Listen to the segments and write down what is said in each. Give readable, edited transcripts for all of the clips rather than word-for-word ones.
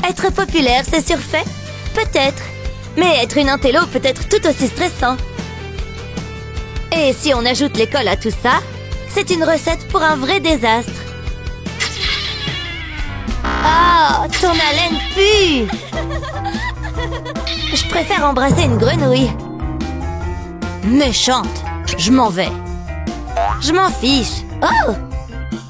Être populaire, c'est surfait? Peut-être. Mais être une intello peut être tout aussi stressant. Et si on ajoute l'école à tout ça, c'est une recette pour un vrai désastre. Oh, ton haleine pue! Je préfère embrasser une grenouille. Méchante, je m'en vais. Je m'en fiche. Oh!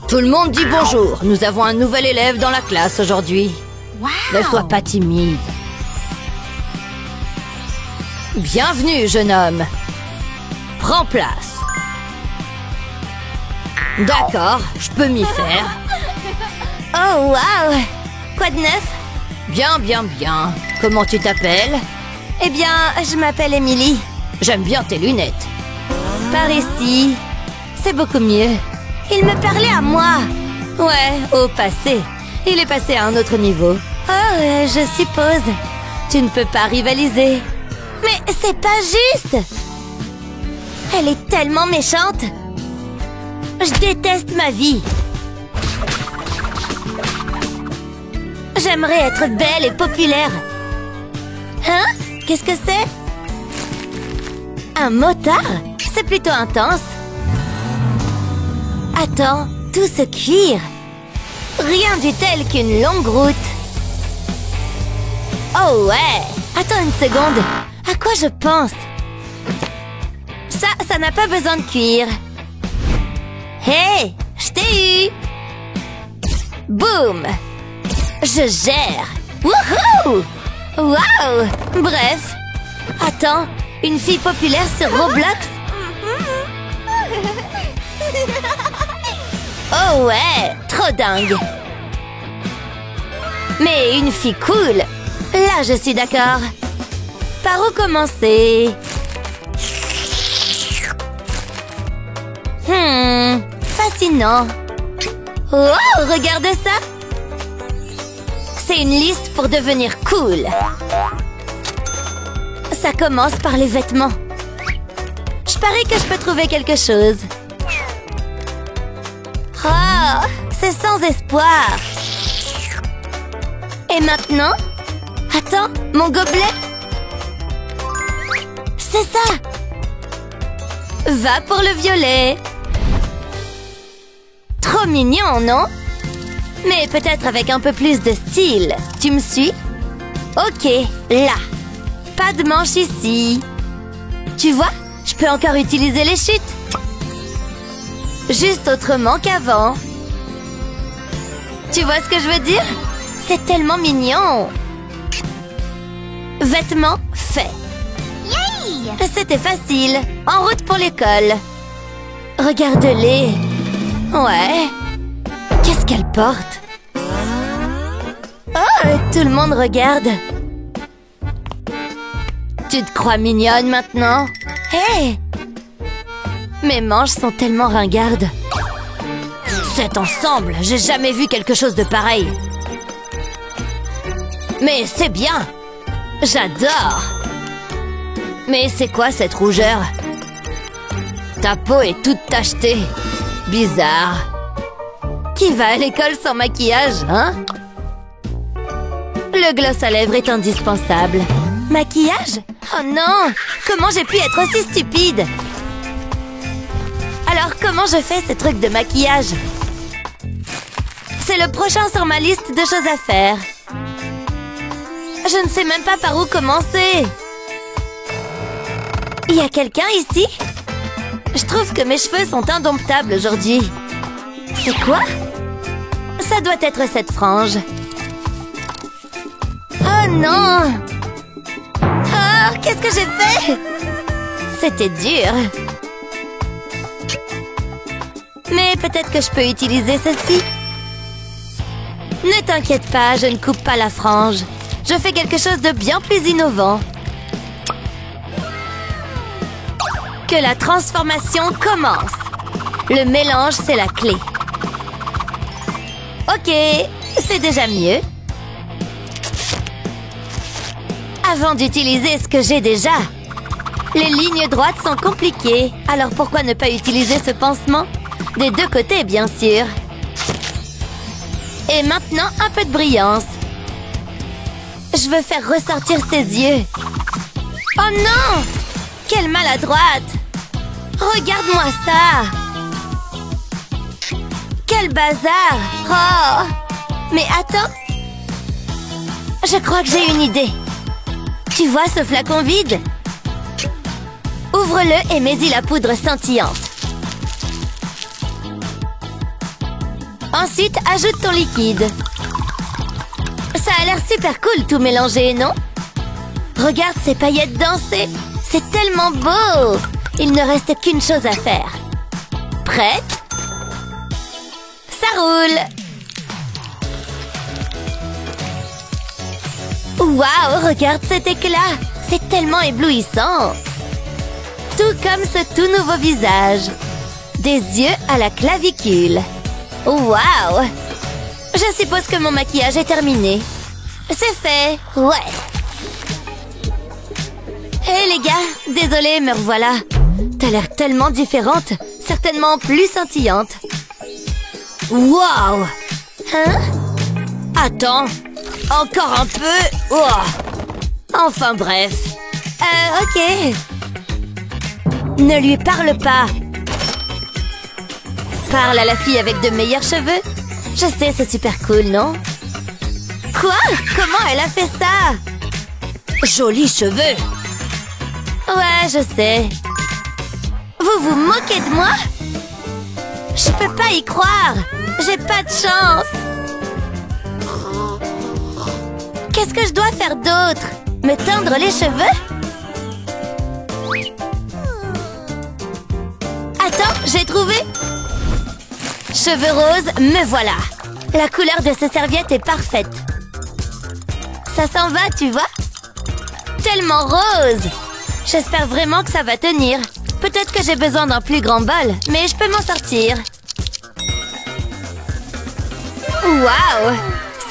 Tout le monde dit bonjour. Nous avons un nouvel élève dans la classe aujourd'hui. Wow. Ne sois pas timide. Bienvenue, jeune homme. Prends place. D'accord, je peux m'y faire. Oh, waouh! Quoi de neuf? Bien, bien, bien. Comment tu t'appelles? Eh bien, je m'appelle Emily. J'aime bien tes lunettes. Par ici. C'est beaucoup mieux. Il me parlait à moi. Ouais, au passé. Il est passé à un autre niveau. Oh, je suppose. Tu ne peux pas rivaliser. Mais c'est pas juste. Elle est tellement méchante. Je déteste ma vie. J'aimerais être belle et populaire. Hein? Qu'est-ce que c'est? Un motard? C'est plutôt intense. Attends, tout ce cuir. Rien du tel qu'une longue route. Oh ouais! Attends une seconde. À quoi je pense? Ça n'a pas besoin de cuir. Hé! Je t'ai eu! Boum! Je gère! Wouhou! Waouh! Bref. Attends, une fille populaire sur Roblox? Oh ouais! Trop dingue! Mais une fille cool! Là, je suis d'accord. Par où commencer? Fascinant. Oh, regarde ça! C'est une liste pour devenir cool. Ça commence par les vêtements. Je parie que je peux trouver quelque chose. Oh, c'est sans espoir. Et maintenant? Attends, mon gobelet? C'est ça! Va pour le violet. Trop mignon, non? Mais peut-être avec un peu plus de style. Tu me suis? Ok, là. Pas de manche ici. Tu vois? Je peux encore utiliser les chutes. Juste autrement qu'avant. Tu vois ce que je veux dire? C'est tellement mignon. Vêtements faits. Yay! C'était facile. En route pour l'école. Regarde-les. Ouais. Qu'est-ce qu'elle porte? Oh, tout le monde regarde. Tu te crois mignonne maintenant? Hé! Mes manches sont tellement ringardes. Cet ensemble, j'ai jamais vu quelque chose de pareil. Mais c'est bien. J'adore. Mais c'est quoi cette rougeur? Ta peau est toute tachetée. Bizarre. Qui va à l'école sans maquillage, hein? Le gloss à lèvres est indispensable. Maquillage? Oh non! Comment j'ai pu être aussi stupide? Alors comment je fais ces trucs de maquillage? C'est le prochain sur ma liste de choses à faire. Je ne sais même pas par où commencer. Il y a quelqu'un ici? Je trouve que mes cheveux sont indomptables aujourd'hui. C'est quoi? Ça doit être cette frange. Oh non! Oh, qu'est-ce que j'ai fait? C'était dur. Mais peut-être que je peux utiliser ceci. Ne t'inquiète pas, je ne coupe pas la frange. Je fais quelque chose de bien plus innovant. Que la transformation commence. Le mélange, c'est la clé. Ok, c'est déjà mieux. Avant d'utiliser ce que j'ai déjà. Les lignes droites sont compliquées. Alors pourquoi ne pas utiliser ce pansement? Des deux côtés, bien sûr. Et maintenant, un peu de brillance. Je veux faire ressortir ses yeux. Oh non! Quelle maladroite! Regarde-moi ça! Quel bazar! Oh! Mais attends! Je crois que j'ai une idée. Tu vois ce flacon vide? Ouvre-le et mets-y la poudre scintillante. Ensuite, ajoute ton liquide. Ça a l'air super cool tout mélangé, non? Regarde ces paillettes danser. C'est tellement beau! Il ne reste qu'une chose à faire. Prête? Ça roule! Waouh! Regarde cet éclat! C'est tellement éblouissant! Tout comme ce tout nouveau visage. Des yeux à la clavicule. Waouh! Je suppose que mon maquillage est terminé. C'est fait! Ouais! Hé les gars! Désolée, me revoilà. T'as l'air tellement différente. Certainement plus scintillante. Waouh! Hein? Attends! Encore un peu? Oh. Enfin bref. Ok. Ne lui parle pas. Parle à la fille avec de meilleurs cheveux. Je sais, c'est super cool, non? Quoi? Comment elle a fait ça? Jolis cheveux. Ouais, je sais. Vous vous moquez de moi? Je peux pas y croire. J'ai pas de chance. Qu'est-ce que je dois faire d'autre? Me teindre les cheveux? Attends, j'ai trouvé! Cheveux roses, me voilà! La couleur de ces serviettes est parfaite. Ça s'en va, tu vois? Tellement rose! J'espère vraiment que ça va tenir. Peut-être que j'ai besoin d'un plus grand bol, mais je peux m'en sortir. Waouh!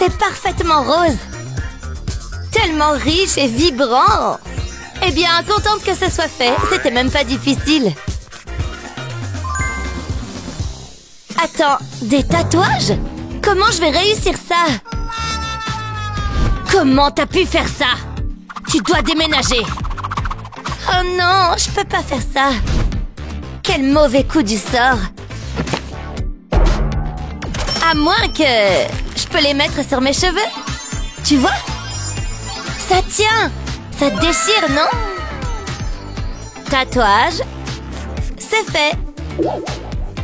C'est parfaitement rose! Tellement riche et vibrant! Eh bien, contente que ce soit fait. C'était même pas difficile. Attends, des tatouages? Comment je vais réussir ça? Comment t'as pu faire ça? Tu dois déménager. Oh non, je peux pas faire ça. Quel mauvais coup du sort. À moins que... je peux les mettre sur mes cheveux. Tu vois? Ça tient! Ça déchire, non? Tatouage. C'est fait.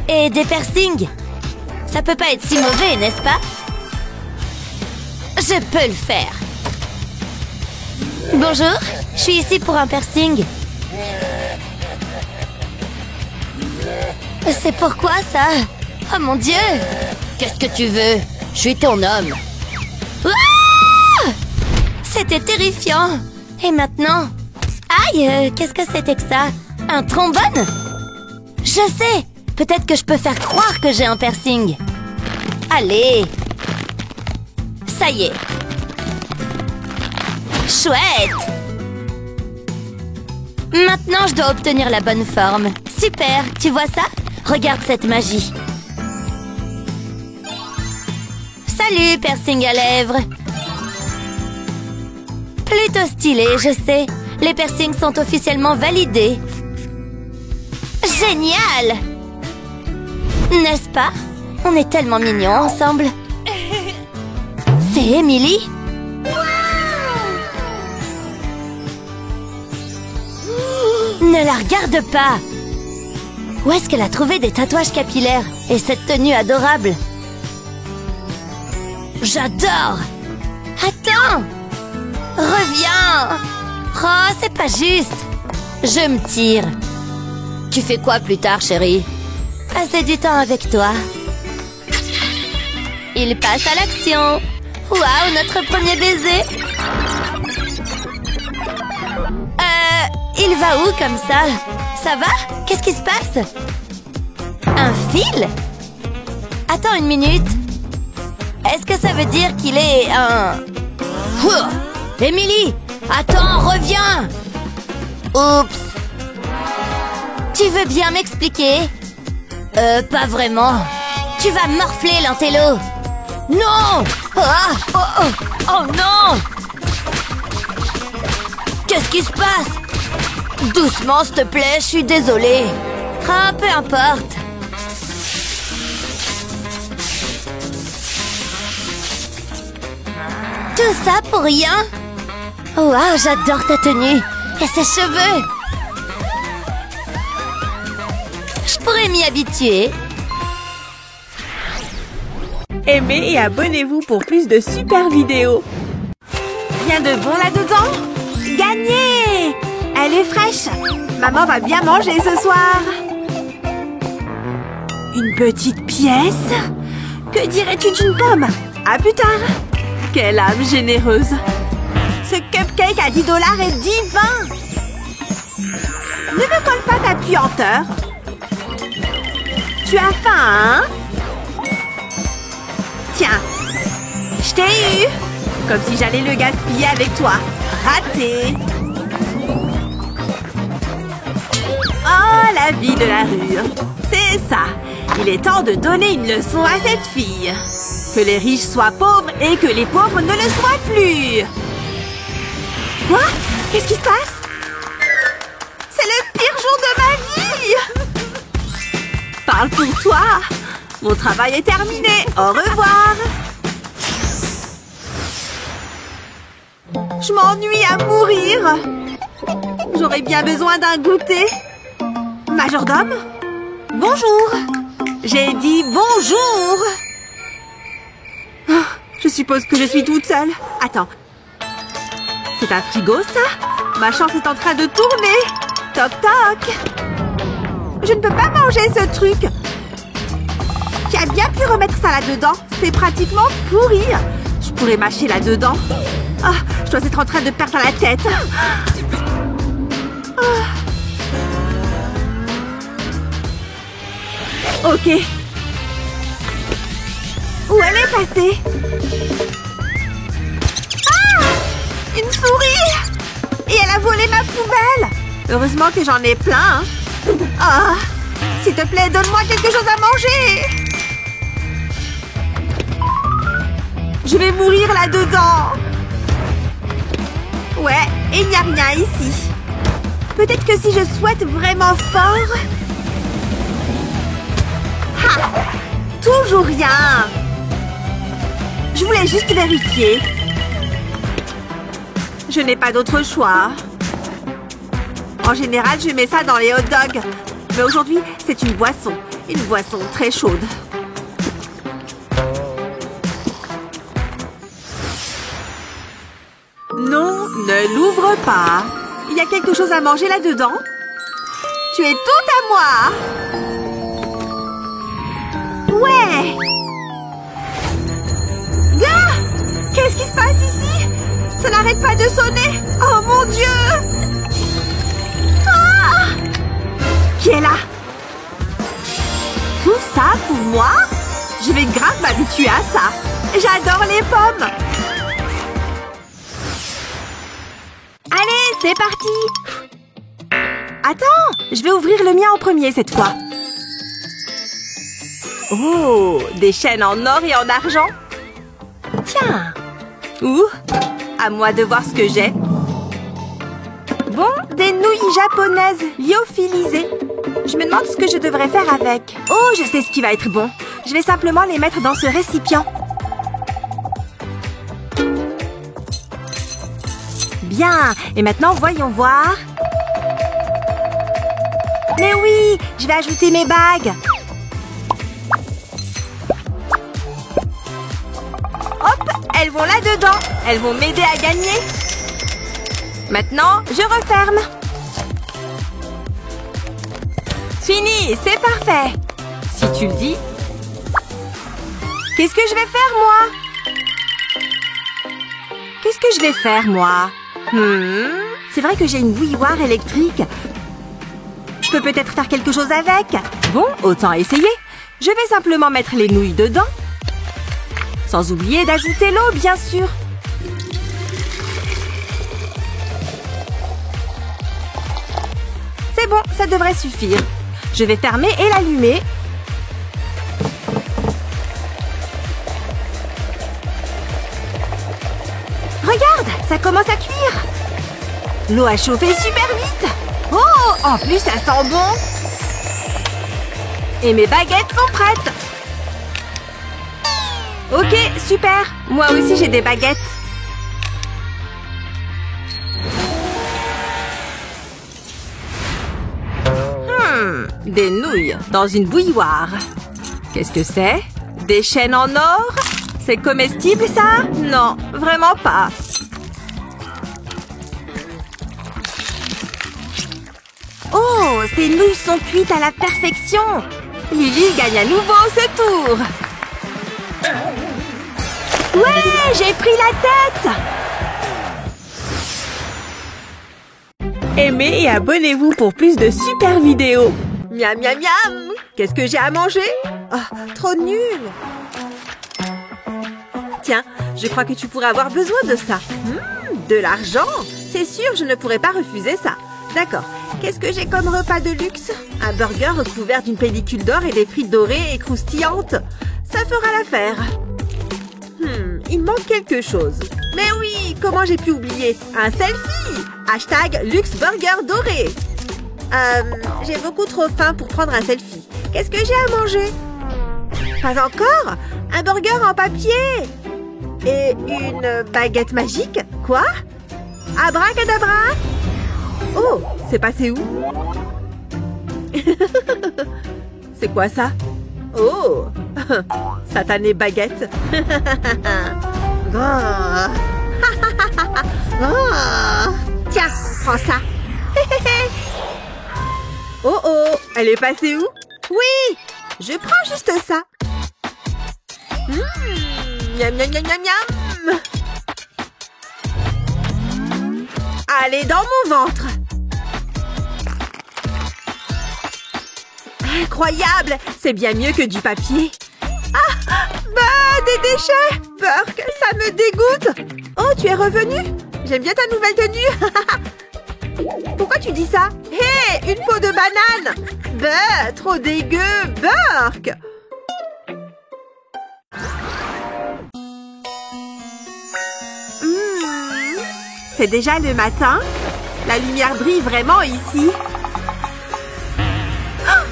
Et des piercings. Ça peut pas être si mauvais, n'est-ce pas? Je peux le faire. Bonjour, je suis ici pour un piercing. C'est pourquoi ça? Oh mon Dieu! Qu'est-ce que tu veux? Je suis ton homme. Ah! C'était terrifiant. Et maintenant? Aïe, qu'est-ce que c'était que ça? Un trombone? Je sais! Peut-être que je peux faire croire que j'ai un piercing. Allez! Ça y est. Chouette! Maintenant, je dois obtenir la bonne forme. Super! Tu vois ça? Regarde cette magie. Salut, piercing à lèvres! Plutôt stylé, je sais. Les piercings sont officiellement validés. Génial! N'est-ce pas? On est tellement mignons ensemble. C'est Emily? Ne la regarde pas! Où est-ce qu'elle a trouvé des tatouages capillaires et cette tenue adorable? J'adore! Attends! Reviens! Oh, c'est pas juste! Je me tire. Tu fais quoi plus tard, chérie? Passer du temps avec toi. Il passe à l'action. Waouh, notre premier baiser. Il va où comme ça? Ça va? Qu'est-ce qui se passe? Un fil? Attends une minute. Est-ce que ça veut dire qu'il est un... Emily! Attends, reviens! Oups! Tu veux bien m'expliquer? Pas vraiment. Tu vas morfler, l'intello. Non! Ah! Oh, oh! Oh non! Qu'est-ce qui se passe? Doucement, s'il te plaît, je suis désolée. Ah, peu importe. Tout ça pour rien? Waouh, j'adore ta tenue. Et ses cheveux. Je pourrais m'y habituer. Aimez et abonnez-vous pour plus de super vidéos. Rien de bon là-dedans? Gagné! Elle est fraîche. Maman va bien manger ce soir. Une petite pièce? Que dirais-tu d'une pomme? À plus tard. Quelle âme généreuse. Ce cupcake à 10 $ est divin. Ne me colle pas ta puanteur. Tu as faim, hein? Tiens, je t'ai eu. Comme si j'allais le gaspiller avec toi. Raté. Oh, la vie de la rue. C'est ça. Il est temps de donner une leçon à cette fille. Que les riches soient pauvres et que les pauvres ne le soient plus. Quoi? Qu'est-ce qui se passe? C'est le pire jour de ma vie. Parle pour toi. Mon travail est terminé. Au revoir. Je m'ennuie à mourir. J'aurais bien besoin d'un goûter. Majordome? Bonjour. J'ai dit bonjour. Oh, je suppose que je suis toute seule. Attends. C'est un frigo, ça? Ma chance est en train de tourner. Toc toc. Je ne peux pas manger ce truc. Qui a bien pu remettre ça là-dedans? C'est pratiquement pourri. Je pourrais mâcher là-dedans. Ah, je dois être en train de perdre la tête. Ah. Ok. Où elle est passée? Ah! Une souris! Et elle a volé ma poubelle! Heureusement que j'en ai plein. Ah! S'il te plaît, donne-moi quelque chose à manger! Je vais mourir là-dedans! Ouais, et il n'y a rien ici. Peut-être que si je souhaite vraiment fort... Ha! Toujours rien! Je voulais juste vérifier. Je n'ai pas d'autre choix. En général, je mets ça dans les hot dogs. Mais aujourd'hui, c'est une boisson. Une boisson très chaude. Non, ne l'ouvre pas. Il y a quelque chose à manger là-dedans? Tu es tout à moi. Ouais. Gars! Qu'est-ce qui se passe ici? Ça n'arrête pas de sonner. Oh mon Dieu! Ah! Qui est là? Tout ça pour moi? Je vais grave m'habituer à ça. J'adore les pommes. Allez, c'est parti! Attends, je vais ouvrir le mien en premier cette fois. Oh, des chaînes en or et en argent. Tiens. Ouh, à moi de voir ce que j'ai. Bon, des nouilles japonaises lyophilisées. Je me demande ce que je devrais faire avec. Oh, je sais ce qui va être bon. Je vais simplement les mettre dans ce récipient. Bien, et maintenant, voyons voir. Mais oui, je vais ajouter mes bagues. Hop, elles vont là-dedans. Elles vont m'aider à gagner. Maintenant, je referme. Fini, c'est parfait. Si tu le dis. Qu'est-ce que je vais faire, moi? Qu'est-ce que je vais faire, moi? C'est vrai que j'ai une bouilloire électrique. Je peux peut-être faire quelque chose avec. Bon, autant essayer. Je vais simplement mettre les nouilles dedans. Sans oublier d'ajouter l'eau, bien sûr. C'est bon, ça devrait suffire. Je vais fermer et l'allumer. Regarde, ça commence à cuire. L'eau a chauffé super vite. Oh, en plus, ça sent bon. Et mes baguettes sont prêtes. Ok, super. Moi aussi, j'ai des baguettes. Des nouilles dans une bouilloire. Qu'est-ce que c'est? Des chaînes en or? C'est comestible, ça? Non, vraiment pas. Oh, ces nouilles sont cuites à la perfection. Lily gagne à nouveau ce tour. Ouais, j'ai pris la tête. Aimez et abonnez-vous pour plus de super vidéos. Miam, miam, miam. Qu'est-ce que j'ai à manger? Oh, trop nul. Tiens, je crois que tu pourrais avoir besoin de ça. De l'argent? C'est sûr, je ne pourrais pas refuser ça. D'accord. Qu'est-ce que j'ai comme repas de luxe? Un burger recouvert d'une pellicule d'or et des frites dorées et croustillantes. Ça fera l'affaire. Il manque quelque chose. Mais oui, comment j'ai pu oublier? Un selfie! Hashtag luxe burger doré. J'ai beaucoup trop faim pour prendre un selfie. Qu'est-ce que j'ai à manger? Pas encore? Un burger en papier! Et une baguette magique? Quoi? Abracadabra? Oh, c'est passé où? C'est quoi ça? Oh! Satanée baguette! Tiens, prends ça! Oh oh, elle est passée où? Oui! Je prends juste ça! Miam, miam, miam, miam, miam! Allez dans mon ventre! Incroyable! C'est bien mieux que du papier. Ah! Bah, des déchets! Burk, ça me dégoûte! Oh, tu es revenu? J'aime bien ta nouvelle tenue! Pourquoi tu dis ça? Hé! Une peau de banane! Bah, trop dégueu! Burk! C'est déjà le matin? La lumière brille vraiment ici. Oh,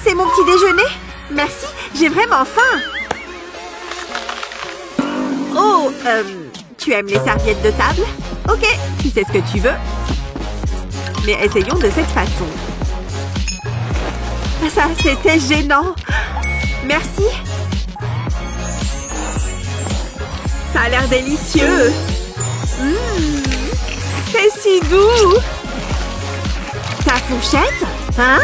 c'est mon petit déjeuner? Merci, j'ai vraiment faim. Oh, tu aimes les serviettes de table? Ok, tu sais ce que tu veux. Mais essayons de cette façon. Ça, c'était gênant. Merci. Ça a l'air délicieux. C'est si doux. Ta fourchette? Hein?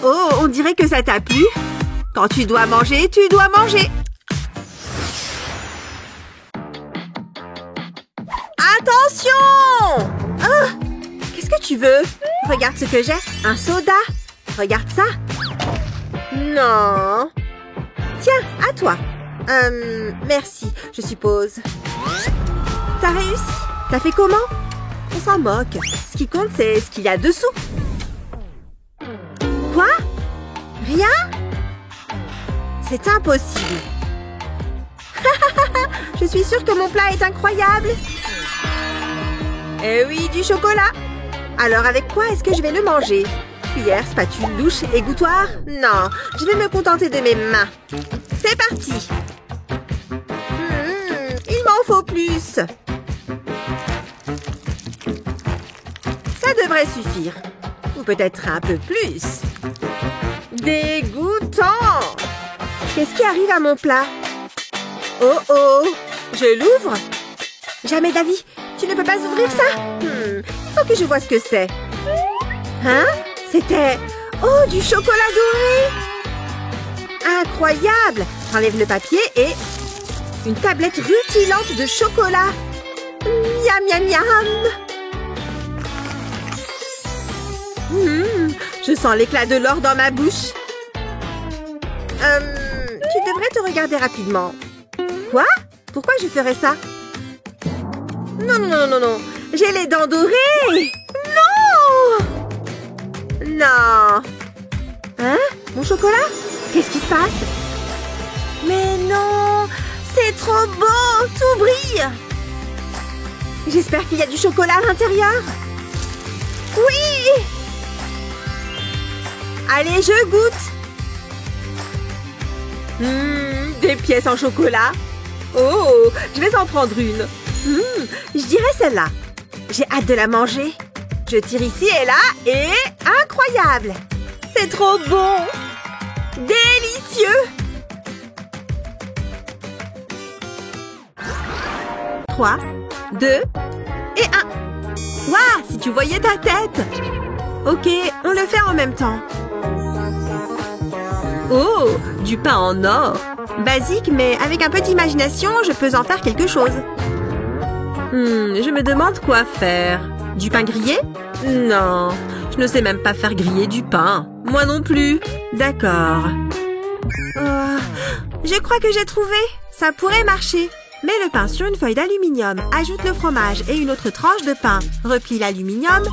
Oh, on dirait que ça t'a plu. Quand tu dois manger, tu dois manger. Attention! Ah! Qu'est-ce que tu veux? Regarde ce que j'ai. Un soda. Regarde ça. Non. Tiens, à toi. Merci, je suppose. T'as réussi? T'as fait comment? On s'en moque. Ce qui compte, c'est ce qu'il y a dessous. Quoi? Rien? C'est impossible. Je suis sûre que mon plat est incroyable. Eh oui, du chocolat. Alors, avec quoi est-ce que je vais le manger? Cuillère, spatule, louche, égouttoir? Non, je vais me contenter de mes mains. C'est parti. Il m'en faut plus. Ça devrait suffire. Ou peut-être un peu plus. Dégoûtant! Qu'est-ce qui arrive à mon plat? Oh oh! Je l'ouvre? Jamais d'avis! Tu ne peux pas ouvrir ça? Faut que je vois ce que c'est. Hein? C'était... Oh, du chocolat doré! Incroyable! J'enlève le papier et... Une tablette rutilante de chocolat! Miam, miam, miam! Je sens l'éclat de l'or dans ma bouche. Tu devrais te regarder rapidement. Quoi? Pourquoi je ferais ça? Non, non, non, non. J'ai les dents dorées. Non! Non. Hein? Mon chocolat? Qu'est-ce qui se passe? Mais non! C'est trop beau! Tout brille! J'espère qu'il y a du chocolat à l'intérieur. Oui! Allez, je goûte. Des pièces en chocolat. Oh, je vais en prendre une. Je dirais celle-là. J'ai hâte de la manger. Je tire ici et là et... Incroyable! C'est trop bon! Délicieux! 3, 2 et 1. Waouh, si tu voyais ta tête! Ok, on le fait en même temps. Oh, du pain en or. Basique, mais avec un peu d'imagination, je peux en faire quelque chose. Je me demande quoi faire. Du pain grillé? Non, je ne sais même pas faire griller du pain. Moi non plus. D'accord. Je crois que j'ai trouvé. Ça pourrait marcher. Mets le pain sur une feuille d'aluminium, ajoute le fromage et une autre tranche de pain. Replie l'aluminium.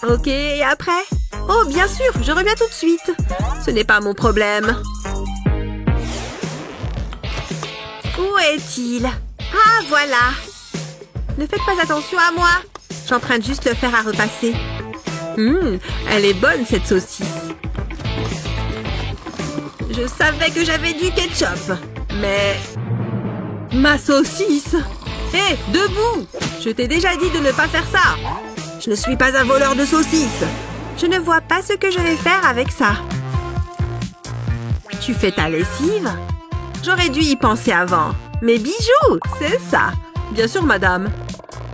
Ok, et après? Oh, bien sûr, je reviens tout de suite. Ce n'est pas mon problème. Où est-il? Ah, voilà. Ne faites pas attention à moi. J'emprunte juste le fer à repasser. Elle est bonne, cette saucisse. Je savais que j'avais du ketchup. Mais... Ma saucisse! Hé, debout! Je t'ai déjà dit de ne pas faire ça. Je ne suis pas un voleur de saucisses. Je ne vois pas ce que je vais faire avec ça. Tu fais ta lessive? J'aurais dû y penser avant. Mes bijoux, c'est ça. Bien sûr, madame.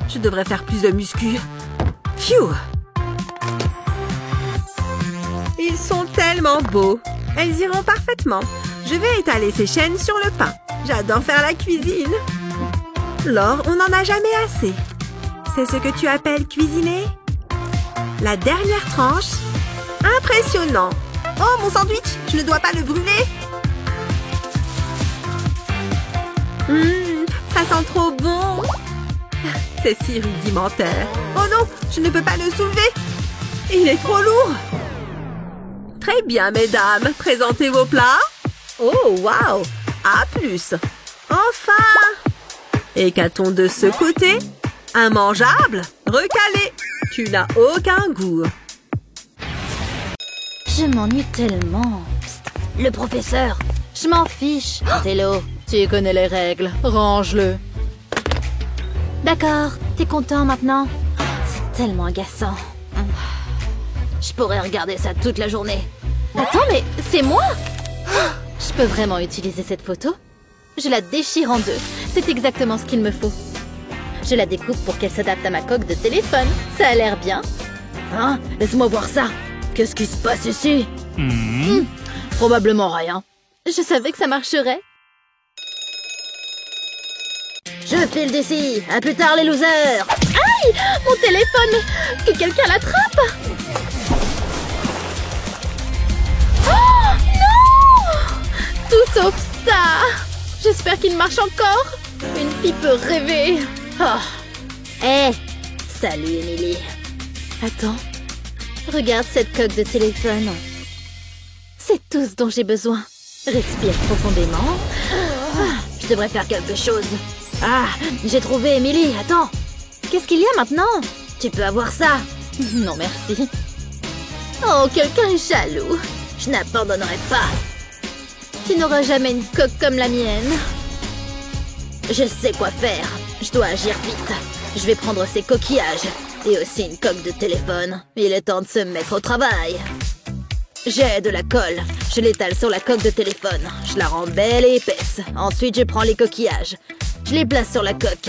Je devrais faire plus de muscu. Phew! Ils sont tellement beaux. Elles iront parfaitement. Je vais étaler ces chaînes sur le pain. J'adore faire la cuisine. Laure, on n'en a jamais assez. C'est ce que tu appelles cuisiner? La dernière tranche. Impressionnant. Oh, mon sandwich, je ne dois pas le brûler. Ça sent trop bon. C'est si rudimentaire. Oh non, je ne peux pas le soulever. Il est trop lourd. Très bien, mesdames. Présentez vos plats. Oh, waouh. À plus. Enfin. Et qu'a-t-on de ce côté? Immangeable? Recalé. Tu n'as aucun goût. Je m'ennuie tellement. Psst, le professeur. Je m'en fiche. Tello, tu connais les règles. Range-le. D'accord, t'es content maintenant? C'est tellement agaçant. Je pourrais regarder ça toute la journée. Attends, mais c'est moi? Je peux vraiment utiliser cette photo? Je la déchire en deux. C'est exactement ce qu'il me faut. Je la découpe pour qu'elle s'adapte à ma coque de téléphone. Ça a l'air bien. Hein? Laisse-moi voir ça. Qu'est-ce qui se passe ici? Probablement rien. Je savais que ça marcherait. Je file d'ici. À plus tard, les losers. Aïe! Mon téléphone! Que quelqu'un l'attrape! Oh! Non! Tout sauf ça! J'espère qu'il marche encore. Une fille peut rêver. Oh. Hé! Salut, Emily. Attends. Regarde cette coque de téléphone. C'est tout ce dont j'ai besoin. Respire profondément. Je devrais faire quelque chose. Ah, j'ai trouvé Emily. Attends. Qu'est-ce qu'il y a maintenant? Tu peux avoir ça. Non, merci. Oh, quelqu'un est jaloux. Je n'abandonnerai pas. Tu n'auras jamais une coque comme la mienne. Je sais quoi faire. Je dois agir vite. Je vais prendre ces coquillages. Et aussi une coque de téléphone. Il est temps de se mettre au travail. J'ai de la colle. Je l'étale sur la coque de téléphone. Je la rends belle et épaisse. Ensuite, je prends les coquillages. Je les place sur la coque.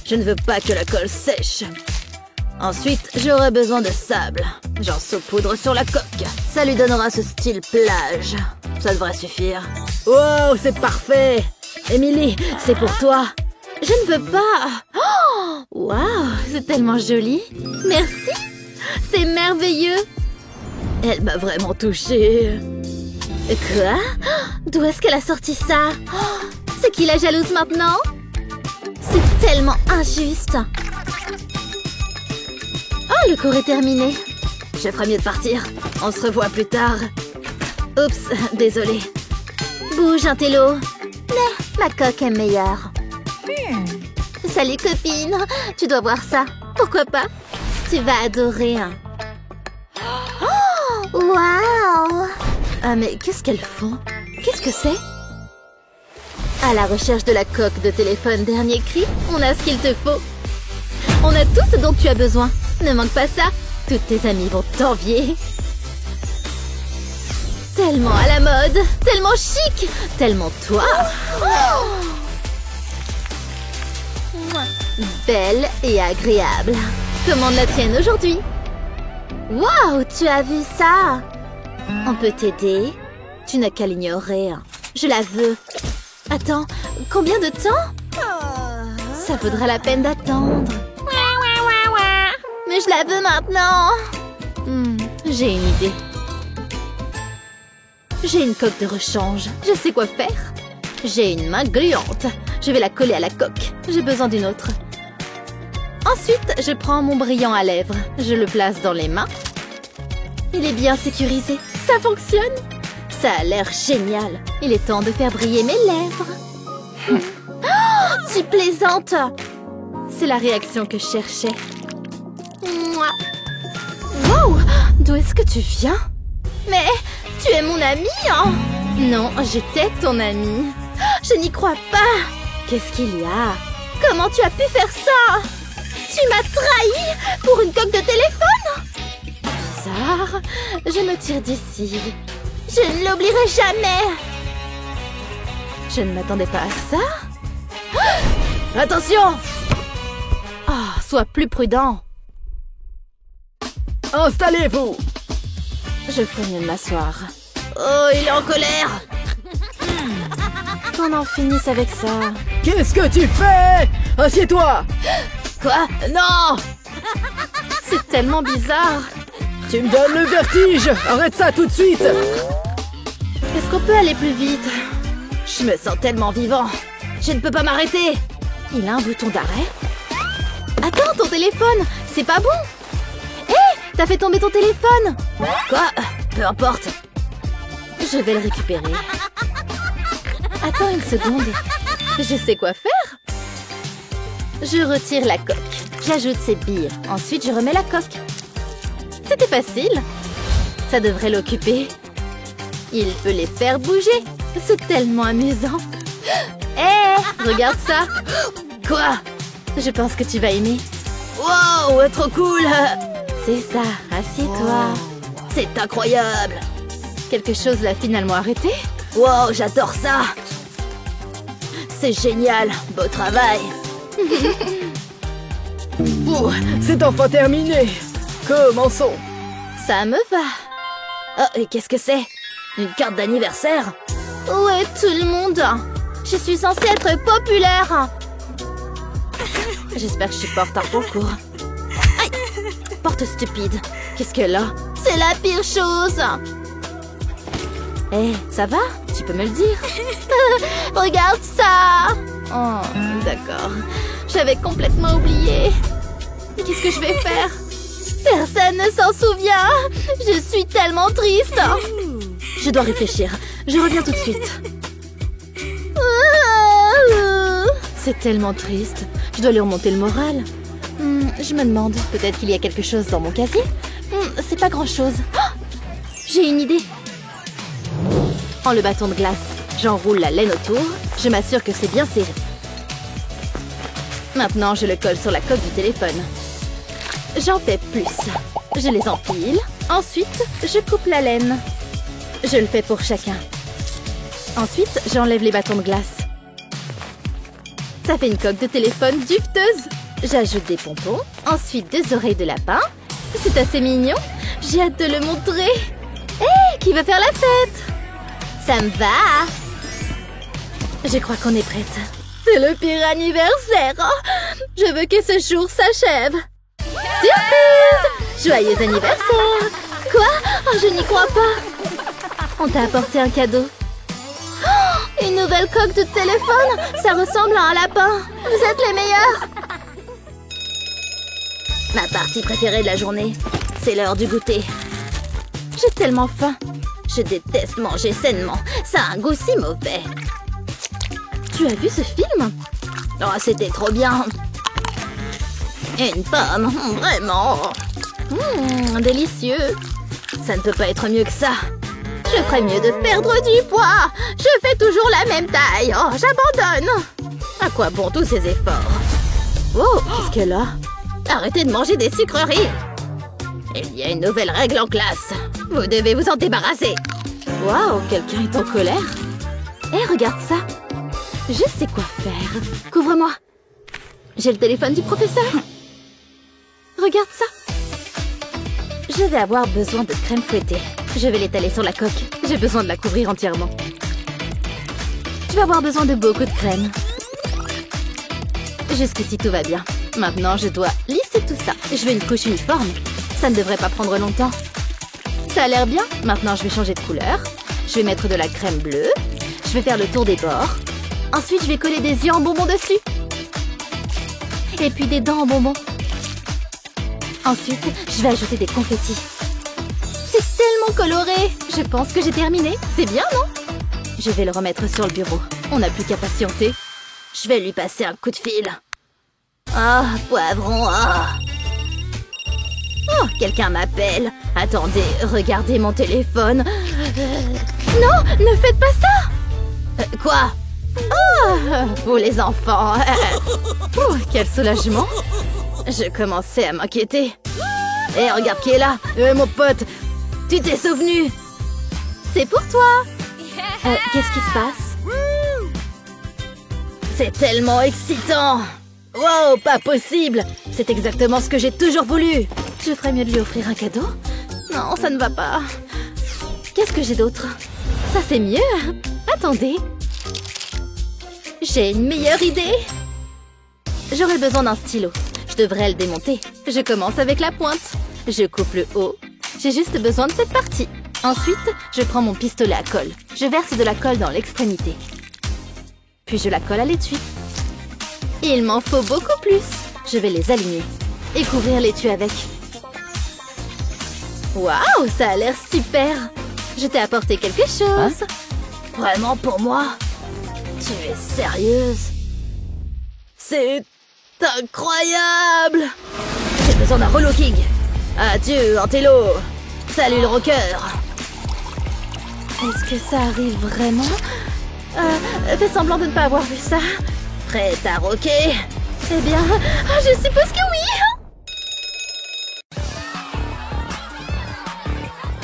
Je ne veux pas que la colle sèche. Ensuite, j'aurai besoin de sable. J'en saupoudre sur la coque. Ça lui donnera ce style plage. Ça devrait suffire. Wow, c'est parfait! Emily, c'est pour toi. Je ne veux pas. Oh, wow, c'est tellement joli. Merci. C'est merveilleux. Elle m'a vraiment touchée. Quoi? D'où est-ce qu'elle a sorti ça? C'est qui la jalouse maintenant? C'est tellement injuste. Oh, le cours est terminé. Je ferais mieux de partir. On se revoit plus tard. Oups, désolée. Bouge, un télo. Mais ma coque est meilleure. Salut copine, tu dois voir ça. Pourquoi pas? Tu vas adorer. Oh, waouh! Ah mais qu'est-ce qu'elles font? Qu'est-ce que c'est? À la recherche de la coque de téléphone dernier cri, on a ce qu'il te faut. On a tout ce dont tu as besoin. Ne manque pas ça. Toutes tes amies vont t'envier. Tellement à la mode, tellement chic, tellement toi. Oh! Belle et agréable. Commande la tienne aujourd'hui. Waouh, tu as vu ça? On peut t'aider. Tu n'as qu'à l'ignorer. Je la veux. Attends, combien de temps? Ça vaudra la peine d'attendre. Mais je la veux maintenant. J'ai une idée. J'ai une coque de rechange. Je sais quoi faire. J'ai une main gluante. Je vais la coller à la coque. J'ai besoin d'une autre. Ensuite, je prends mon brillant à lèvres. Je le place dans les mains. Il est bien sécurisé. Ça fonctionne. Ça a l'air génial. Il est temps de faire briller mes lèvres. Oh, tu plaisantes. C'est la réaction que je cherchais. Wow, d'où est-ce que tu viens? Mais tu es mon amie, hein? Non, j'étais ton amie. Je n'y crois pas. Qu'est-ce qu'il y a? Comment tu as pu faire ça? Tu m'as trahi pour une coque de téléphone? Bizarre. Je me tire d'ici. Je ne l'oublierai jamais. Je ne m'attendais pas à ça. Attention! Oh, sois plus prudent. Installez-vous! Je ferais mieux de m'asseoir. Oh, il est en colère! Qu'on en finisse avec ça. Qu'est-ce que tu fais? Assieds-toi! Quoi? Non! C'est tellement bizarre. Tu me donnes le vertige! Arrête ça tout de suite! Est-ce qu'on peut aller plus vite? Je me sens tellement vivant. Je ne peux pas m'arrêter. Il a un bouton d'arrêt. Attends, ton téléphone! C'est pas bon! Hé! T'as fait tomber ton téléphone! Quoi? Peu importe. Je vais le récupérer. Attends une seconde. Je sais quoi faire. Je retire la coque. J'ajoute ces billes. Ensuite, je remets la coque. C'était facile. Ça devrait l'occuper. Il peut les faire bouger. C'est tellement amusant. Hé! Regarde ça. Quoi? Je pense que tu vas aimer. Wow! Trop cool! C'est ça. Assieds-toi. C'est incroyable. Quelque chose l'a finalement arrêté. Wow! J'adore ça. C'est génial. Beau travail. Ouh, c'est enfin terminé! Commençons! Ça me va. Oh, et qu'est-ce que c'est? Une carte d'anniversaire? Où est tout le monde? Je suis censée être populaire. J'espère que je supporte un concours. Aïe! Porte stupide. Qu'est-ce qu'elle a? C'est la pire chose. Hé, ça va? Tu peux me le dire? Regarde ça! Oh, d'accord. J'avais complètement oublié. Qu'est-ce que je vais faire? Personne ne s'en souvient. Je suis tellement triste. Je dois réfléchir. Je reviens tout de suite. C'est tellement triste. Je dois lui remonter le moral. Je me demande, peut-être qu'il y a quelque chose dans mon casier. C'est pas grand-chose. Oh, j'ai une idée. Prends le bâton de glace. J'enroule la laine autour. Je m'assure que c'est bien serré. Maintenant, je le colle sur la coque du téléphone. J'en fais plus. Je les empile. Ensuite, je coupe la laine. Je le fais pour chacun. Ensuite, j'enlève les bâtons de glace. Ça fait une coque de téléphone duveteuse. J'ajoute des pompons. Ensuite, 2 oreilles de lapin. C'est assez mignon. J'ai hâte de le montrer. Hé, qui veut faire la fête? Ça me va. Je crois qu'on est prête. C'est le pire anniversaire. Je veux que ce jour s'achève. Surprise! Joyeux anniversaire! Quoi? Oh, je n'y crois pas. On t'a apporté un cadeau. Oh, une nouvelle coque de téléphone. Ça ressemble à un lapin. Vous êtes les meilleurs. Ma partie préférée de la journée, c'est l'heure du goûter. J'ai tellement faim. Je déteste manger sainement. Ça a un goût si mauvais. Tu as vu ce film? Oh, c'était trop bien. Une pomme, vraiment. Délicieux. Ça ne peut pas être mieux que ça. Je ferais mieux de perdre du poids. Je fais toujours la même taille. Oh, j'abandonne. À quoi bon tous ces efforts? Oh, qu'est-ce qu'elle a? Arrêtez de manger des sucreries. Il y a une nouvelle règle en classe. Vous devez vous en débarrasser. Waouh, quelqu'un est en colère. Hé, regarde ça. Je sais quoi faire. Couvre-moi. J'ai le téléphone du professeur. Regarde ça. Je vais avoir besoin de crème fouettée. Je vais l'étaler sur la coque. J'ai besoin de la couvrir entièrement. Je vais avoir besoin de beaucoup de crème. Jusqu'ici, tout va bien. Maintenant, je dois lisser tout ça. Je veux une couche uniforme. Ça ne devrait pas prendre longtemps. Ça a l'air bien. Maintenant, je vais changer de couleur. Je vais mettre de la crème bleue. Je vais faire le tour des bords. Ensuite, je vais coller des yeux en bonbons dessus. Et puis des dents en bonbons. Ensuite, je vais ajouter des confettis. C'est tellement coloré. Je pense que j'ai terminé. C'est bien, non? Je vais le remettre sur le bureau. On n'a plus qu'à patienter. Je vais lui passer un coup de fil. Ah, poivron, ah. Oh, quelqu'un m'appelle. Attendez, regardez mon téléphone. Non, ne faites pas ça. Quoi? Oh, vous les enfants. Oh, quel soulagement. Je commençais à m'inquiéter. Hé, regarde qui est là. Mon pote, tu t'es souvenu. C'est pour toi. Qu'est-ce qui se passe? C'est tellement excitant. Wow, pas possible. C'est exactement ce que j'ai toujours voulu. Je ferais mieux de lui offrir un cadeau. Non, ça ne va pas. Qu'est-ce que j'ai d'autre? Ça, c'est mieux. Attendez. J'ai une meilleure idée. J'aurais besoin d'un stylo. Je devrais le démonter. Je commence avec la pointe. Je coupe le haut. J'ai juste besoin de cette partie. Ensuite, je prends mon pistolet à colle. Je verse de la colle dans l'extrémité. Puis je la colle à l'étui. Il m'en faut beaucoup plus. Je vais les aligner et couvrir l'étui avec. Waouh, ça a l'air super. Je t'ai apporté quelque chose. Vraiment pour moi? Tu es sérieuse? C'est incroyable. J'ai besoin d'un relooking. Adieu, Antello. Salut le rocker. Est-ce que ça arrive vraiment? Fais semblant de ne pas avoir vu ça. Prête à rocker? Eh bien, je suppose que oui.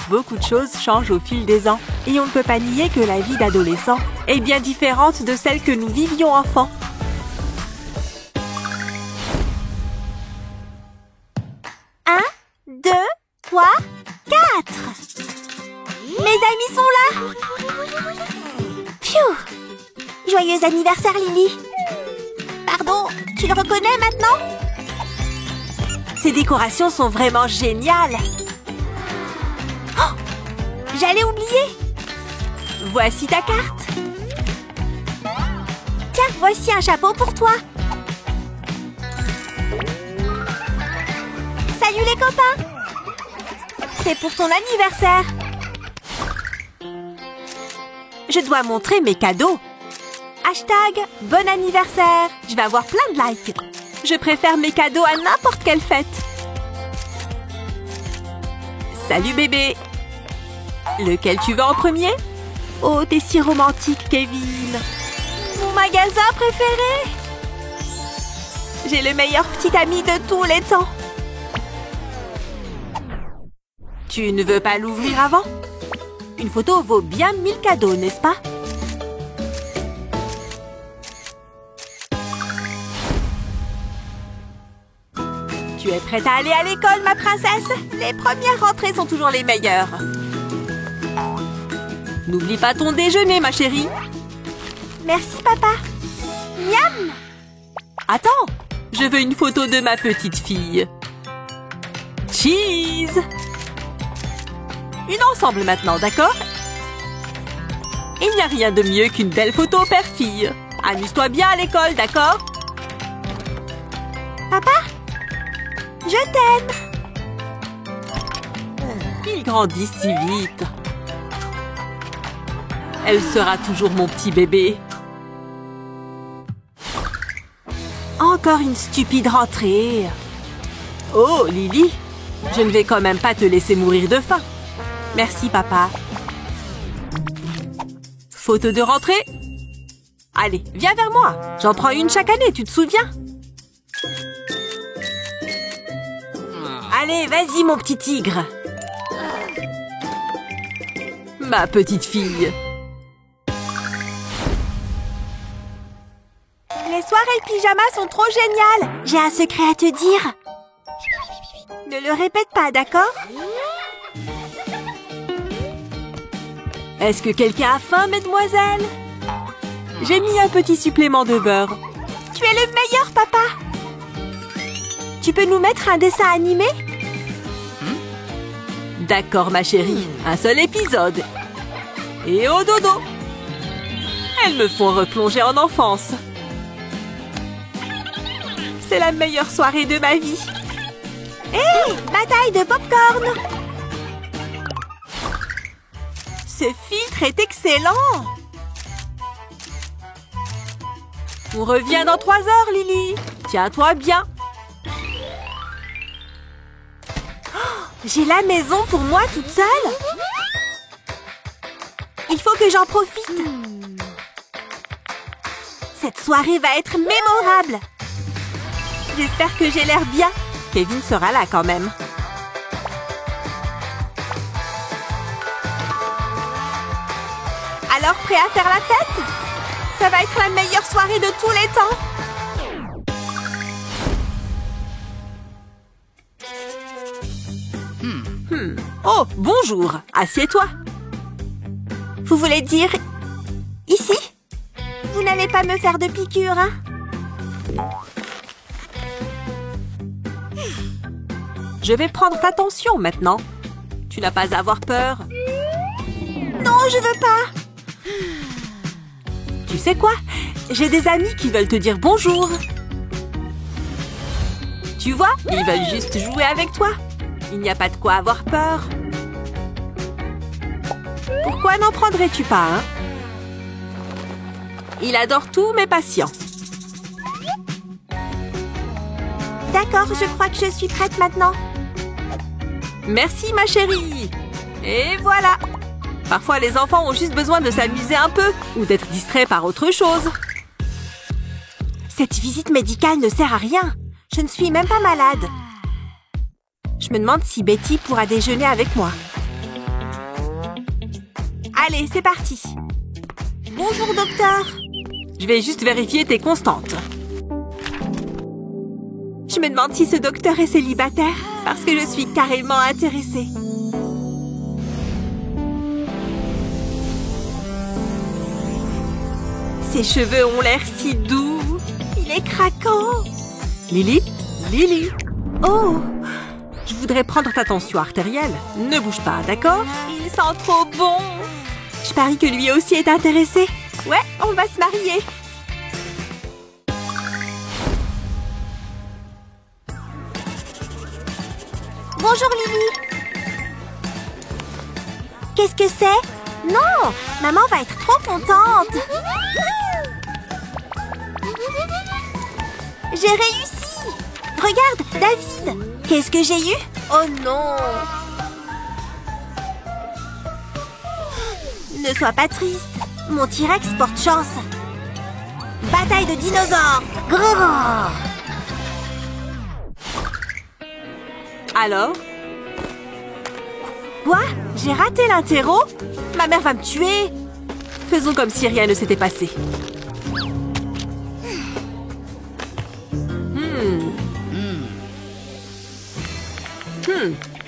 Beaucoup de choses changent au fil des ans. Et on ne peut pas nier que la vie d'adolescent est bien différente de celle que nous vivions enfants. Un, 2, 3, 4. Mes amis sont là. Pfiou. Joyeux anniversaire, Lily. Pardon, tu le reconnais maintenant? Ces décorations sont vraiment géniales. Oh, j'allais oublier. Voici ta carte. Tiens, voici un chapeau pour toi. Salut les copains. C'est pour ton anniversaire. Je dois montrer mes cadeaux. Hashtag bon anniversaire. Je vais avoir plein de likes. Je préfère mes cadeaux à n'importe quelle fête. Salut bébé. Lequel tu veux en premier? Oh, t'es si romantique, Kevin. Mon magasin préféré. J'ai le meilleur petit ami de tous les temps. Tu ne veux pas l'ouvrir avant? Une photo vaut bien 1000 cadeaux, n'est-ce pas? Tu es prête à aller à l'école, ma princesse? Les premières rentrées sont toujours les meilleures. N'oublie pas ton déjeuner, ma chérie. Merci, papa. Miam! Attends, je veux une photo de ma petite fille. Cheese! Une ensemble maintenant, d'accord? Il n'y a rien de mieux qu'une belle photo père-fille. Amuse-toi bien à l'école, d'accord? Papa? Je t'aime! Ils grandissent si vite. Elle sera toujours mon petit bébé. Encore une stupide rentrée. Oh, Lily, je ne vais quand même pas te laisser mourir de faim. Merci, papa. Photo de rentrée? Allez, viens vers moi. J'en prends une chaque année, tu te souviens? Allez, vas-y, mon petit tigre. Ma petite fille. Les soirées pyjama sont trop géniales. J'ai un secret à te dire. Ne le répète pas, d'accord? Est-ce que quelqu'un a faim, mesdemoiselles? J'ai mis un petit supplément de beurre. Tu es le meilleur, papa. Tu peux nous mettre un dessin animé? D'accord, ma chérie. Un seul épisode. Et au dodo. Elles me font replonger en enfance. C'est la meilleure soirée de ma vie. Hé, bataille de popcorn! Ce filtre est excellent! On revient dans 3 heures, Lily. Tiens-toi bien. Oh, j'ai la maison pour moi toute seule. Il faut que j'en profite. Cette soirée va être mémorable. J'espère que j'ai l'air bien. Kevin sera là quand même. Alors, prêt à faire la fête? Ça va être la meilleure soirée de tous les temps. Oh, bonjour. Assieds-toi. Vous voulez dire ici? Vous n'allez pas me faire de piqûres, hein? Je vais prendre ta tension maintenant. Tu n'as pas à avoir peur. Non, je veux pas. Tu sais quoi? J'ai des amis qui veulent te dire bonjour. Tu vois, ils veulent juste jouer avec toi. Il n'y a pas de quoi avoir peur. Pourquoi n'en prendrais-tu pas, hein? Il adore tout, mais patient. D'accord, je crois que je suis prête maintenant. Merci, ma chérie. Et voilà. Parfois, les enfants ont juste besoin de s'amuser un peu ou d'être distraits par autre chose. Cette visite médicale ne sert à rien. Je ne suis même pas malade. Je me demande si Betty pourra déjeuner avec moi. Allez, c'est parti. Bonjour, docteur. Je vais juste vérifier tes constantes. Je me demande si ce docteur est célibataire, parce que je suis carrément intéressée. Ses cheveux ont l'air si doux. Il est craquant. Lily? Lily? Oh! Je voudrais prendre ta tension artérielle. Ne bouge pas, d'accord? Il sent trop bon. Je parie que lui aussi est intéressé. Ouais, on va se marier. Bonjour, Lily. Qu'est-ce que c'est? Non, maman va être trop contente. J'ai réussi. Regarde, David. Qu'est-ce que j'ai eu? Oh non. Ne sois pas triste. Mon T-Rex porte chance. Bataille de dinosaures. Grrr. Alors? Quoi? J'ai raté l'interro? Ma mère va me tuer. Faisons comme si rien ne s'était passé.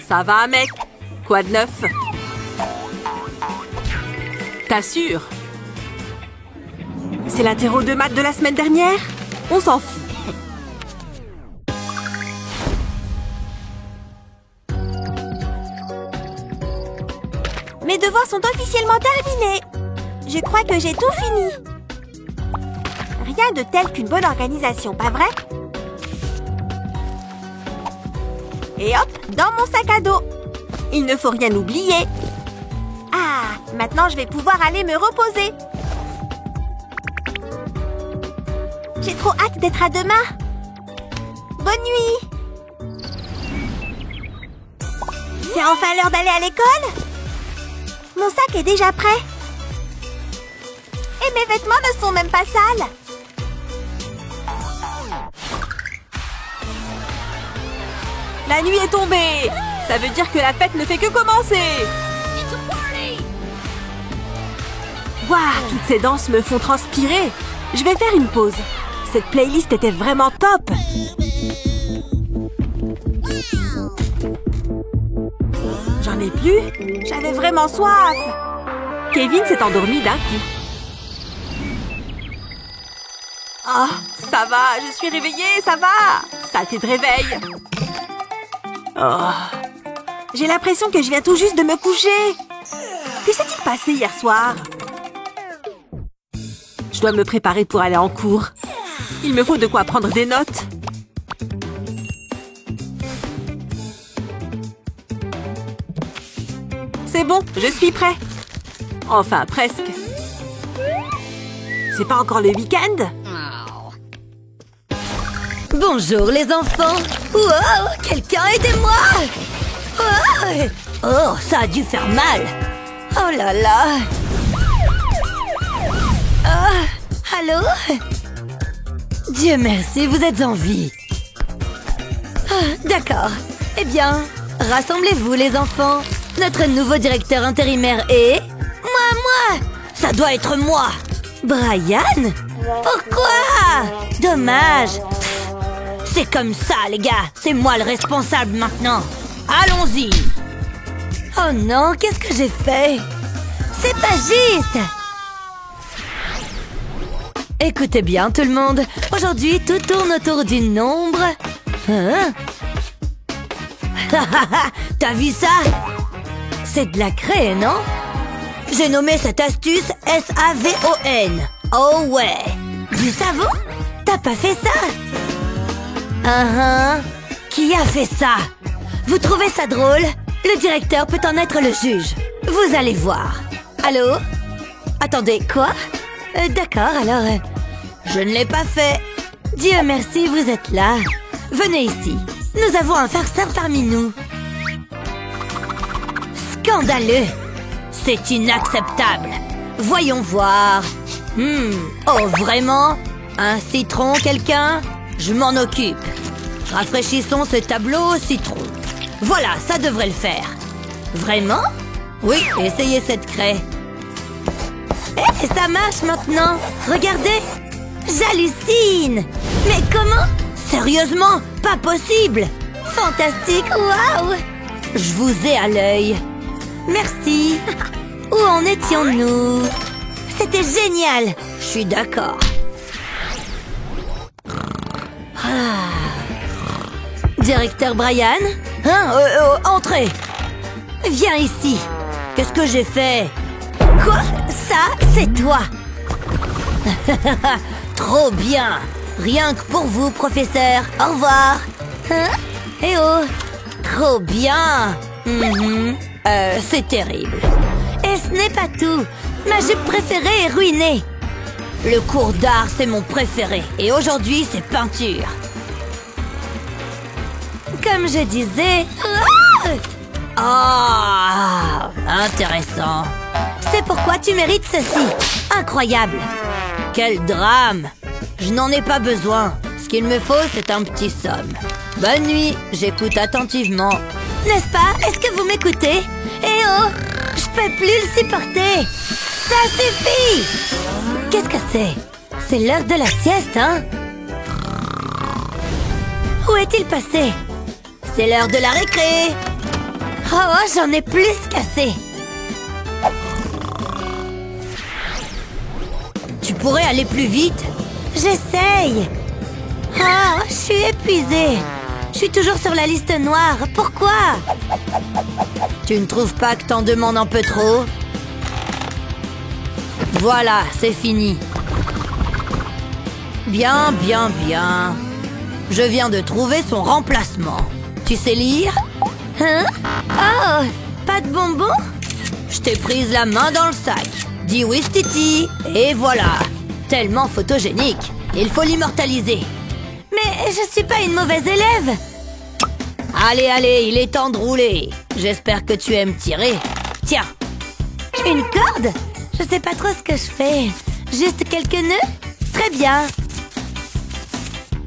Ça va, mec. Quoi de neuf? T'assures? C'est l'interro de maths de la semaine dernière? On s'en fout. Mes devoirs sont officiellement terminés. Je crois que j'ai tout fini. Rien de tel qu'une bonne organisation, pas vrai? Et hop, dans mon sac à dos. Il ne faut rien oublier. Ah, maintenant je vais pouvoir aller me reposer. J'ai trop hâte d'être à demain. Bonne nuit. C'est enfin l'heure d'aller à l'école? Mon sac est déjà prêt. Et mes vêtements ne sont même pas sales. La nuit est tombée. Ça veut dire que la fête ne fait que commencer. Waouh, toutes ces danses me font transpirer. Je vais faire une pause. Cette playlist était vraiment top. J'en ai plus. J'avais vraiment soif. Kevin s'est endormi d'un coup. Oh, ça va, je suis réveillée, ça va. Saleté de réveil. Oh. J'ai l'impression que je viens tout juste de me coucher. Que s'est-il passé hier soir? Je dois me préparer pour aller en cours. Il me faut de quoi prendre des notes. C'est bon, je suis prêt. Enfin, presque. C'est pas encore le week-end? Bonjour les enfants. Wow, quelqu'un aidez-moi. Wow. Oh, ça a dû faire mal. Oh là là. Allô? Dieu merci, vous êtes en vie. D'accord. Eh bien, rassemblez-vous les enfants. Notre nouveau directeur intérimaire est... Moi! Ça doit être moi. Brian? Pourquoi? Dommage. C'est comme ça, les gars. C'est moi le responsable maintenant. Allons-y. Oh non, qu'est-ce que j'ai fait? C'est pas juste. Écoutez bien, tout le monde. Aujourd'hui, tout tourne autour du nombre... Hein? T'as vu ça? C'est de la craie, non? J'ai nommé cette astuce S-A-V-O-N. Oh ouais. Du savon? T'as pas fait ça? Qui a fait ça? Vous trouvez ça drôle? Le directeur peut en être le juge. Vous allez voir. Allô? Attendez, quoi? D'accord, alors... je ne l'ai pas fait. Dieu merci, vous êtes là. Venez ici. Nous avons un farceur parmi nous. Scandaleux. C'est inacceptable. Voyons voir. Oh, vraiment? Un citron, quelqu'un? Je m'en occupe. Rafraîchissons ce tableau au citron. Voilà, ça devrait le faire. Vraiment? Oui, essayez cette craie. Eh, ça marche maintenant. Regardez. J'hallucine. Mais comment? Sérieusement? Pas possible. Fantastique, waouh. Je vous ai à l'œil. Merci. Où en étions-nous? C'était génial. Je suis d'accord. Directeur Brian? Entrez. Viens ici. Qu'est-ce que j'ai fait? Quoi? Ça, c'est toi. Trop bien. Rien que pour vous, professeur. Au revoir. Eh oh. Trop bien. C'est terrible. Et ce n'est pas tout. Ma jupe préférée est ruinée. Le cours d'art, c'est mon préféré. Et aujourd'hui, c'est peinture. Comme je disais... intéressant. C'est pourquoi tu mérites ceci. Incroyable. Quel drame. Je n'en ai pas besoin. Ce qu'il me faut, c'est un petit somme. Bonne nuit. J'écoute attentivement. N'est-ce pas? Est-ce que vous m'écoutez? Eh oh! Je peux plus le supporter. Ça suffit. Qu'est-ce que c'est? C'est l'heure de la sieste, hein? Où est-il passé? C'est l'heure de la récré. Oh, j'en ai plus qu'assez. Tu pourrais aller plus vite? J'essaye. Oh, je suis épuisée. Je suis toujours sur la liste noire. Pourquoi? Tu ne trouves pas que t'en demandes un peu trop? Voilà, c'est fini. Bien, bien, bien. Je viens de trouver son remplacement. Tu sais lire? Hein? Oh, pas de bonbons? Je t'ai prise la main dans le sac. Dis oui, Titi. Et voilà. Tellement photogénique. Il faut l'immortaliser. Mais je suis pas une mauvaise élève. Allez, allez, il est temps de rouler. J'espère que tu aimes tirer. Tiens. Une corde? Je sais pas trop ce que je fais. Juste quelques nœuds? Très bien.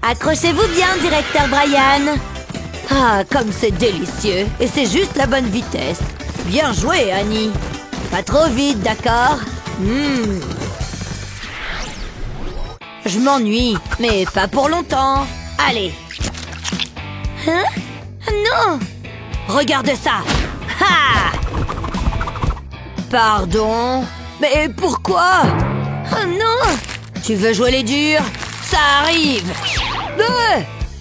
Accrochez-vous bien, directeur Brian. Ah, comme c'est délicieux. Et c'est juste la bonne vitesse. Bien joué, Annie. Pas trop vite, d'accord? Je m'ennuie, mais pas pour longtemps. Allez. Hein? Non! Regarde ça! Ha! Pardon? Mais pourquoi? Oh non! Tu veux jouer les durs? Ça arrive!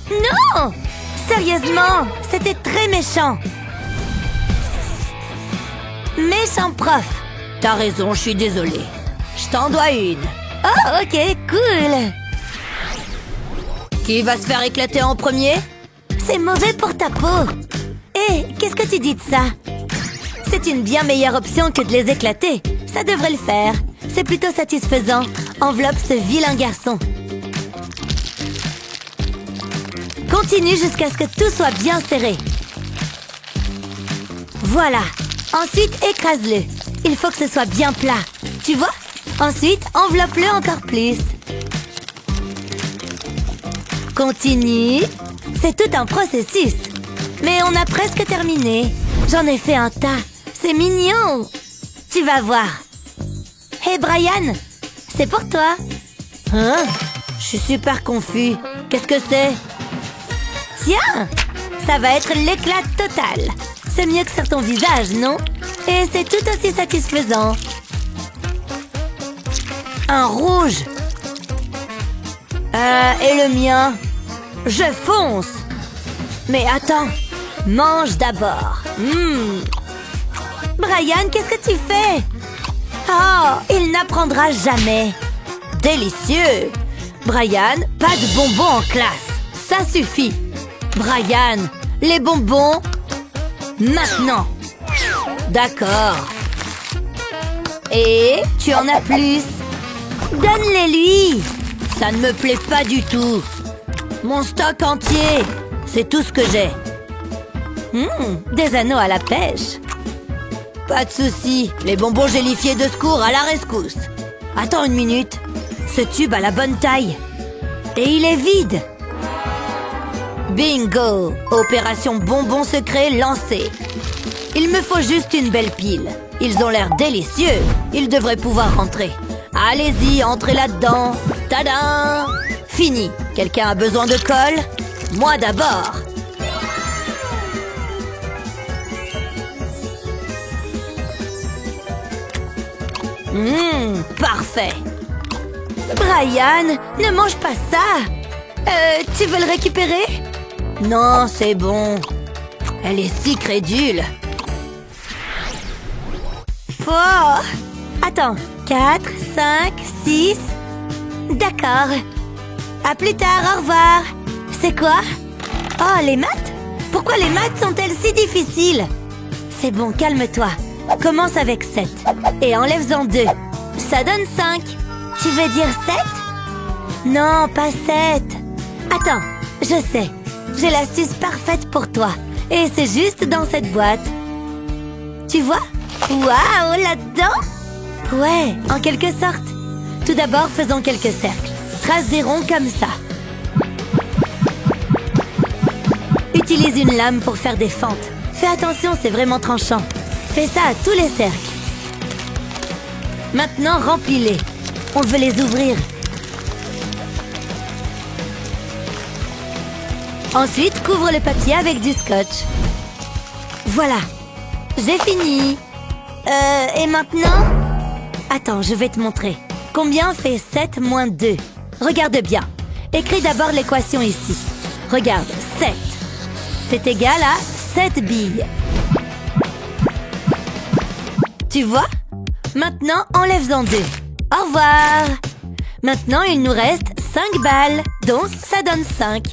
Non! Sérieusement, c'était très méchant. Méchant prof. T'as raison, je suis désolée. Je t'en dois une. Oh, ok, cool. Qui va se faire éclater en premier? C'est mauvais pour ta peau. Hé, qu'est-ce que tu dis de ça? C'est une bien meilleure option que de les éclater. Ça devrait le faire. C'est plutôt satisfaisant. Enveloppe ce vilain garçon. Continue jusqu'à ce que tout soit bien serré. Voilà. Ensuite, écrase-le. Il faut que ce soit bien plat. Tu vois? Ensuite, enveloppe-le encore plus. Continue. C'est tout un processus. Mais on a presque terminé. J'en ai fait un tas. C'est mignon. Tu vas voir. Hé, Brian, c'est pour toi. Hein? Je suis super confus. Qu'est-ce que c'est? Tiens, ça va être l'éclat total. C'est mieux que sur ton visage, non? Et c'est tout aussi satisfaisant. Un rouge. Et le mien? Je fonce. Mais attends, mange d'abord. Brian, qu'est-ce que tu fais? Oh, il n'apprendra jamais. Délicieux. Brian, pas de bonbons en classe. Ça suffit. Brian, les bonbons, maintenant. D'accord. Et tu en as plus. Donne-les lui. Ça ne me plaît pas du tout. Mon stock entier. C'est tout ce que j'ai. Des anneaux à la pêche. Pas de souci. Les bonbons gélifiés de secours à la rescousse. Attends une minute. Ce tube a la bonne taille. Et il est vide. Bingo! Opération bonbon secret lancée. Il me faut juste une belle pile. Ils ont l'air délicieux. Ils devraient pouvoir rentrer. Allez-y, entrez là-dedans. Tadam! Fini. Quelqu'un a besoin de colle? Moi d'abord. Parfait. Brian, ne mange pas ça. Tu veux le récupérer? Non, c'est bon. Elle est si crédule. Oh. Attends. 4, 5, 6... D'accord. À plus tard, au revoir. C'est quoi? Oh, les maths? Pourquoi les maths sont-elles si difficiles? C'est bon, calme-toi. Commence avec 7. Et enlève-en 2. Ça donne 5. Tu veux dire 7? Non, pas 7. Attends, je sais. J'ai l'astuce parfaite pour toi. Et c'est juste dans cette boîte. Tu vois? Waouh, là-dedans? Ouais, en quelque sorte. Tout d'abord, faisons quelques cercles. Trace des ronds comme ça. Utilise une lame pour faire des fentes. Fais attention, c'est vraiment tranchant. Fais ça à tous les cercles. Maintenant, remplis-les. On veut les ouvrir. Ensuite, couvre le papier avec du scotch. Voilà. J'ai fini. Et maintenant? Attends, je vais te montrer. Combien fait 7 moins 2? Regarde bien. Écris d'abord l'équation ici. Regarde, 7. C'est égal à 7 billes. Tu vois? Maintenant, enlève-en 2. Au revoir. Maintenant, il nous reste 5 balles. Donc, ça donne 5.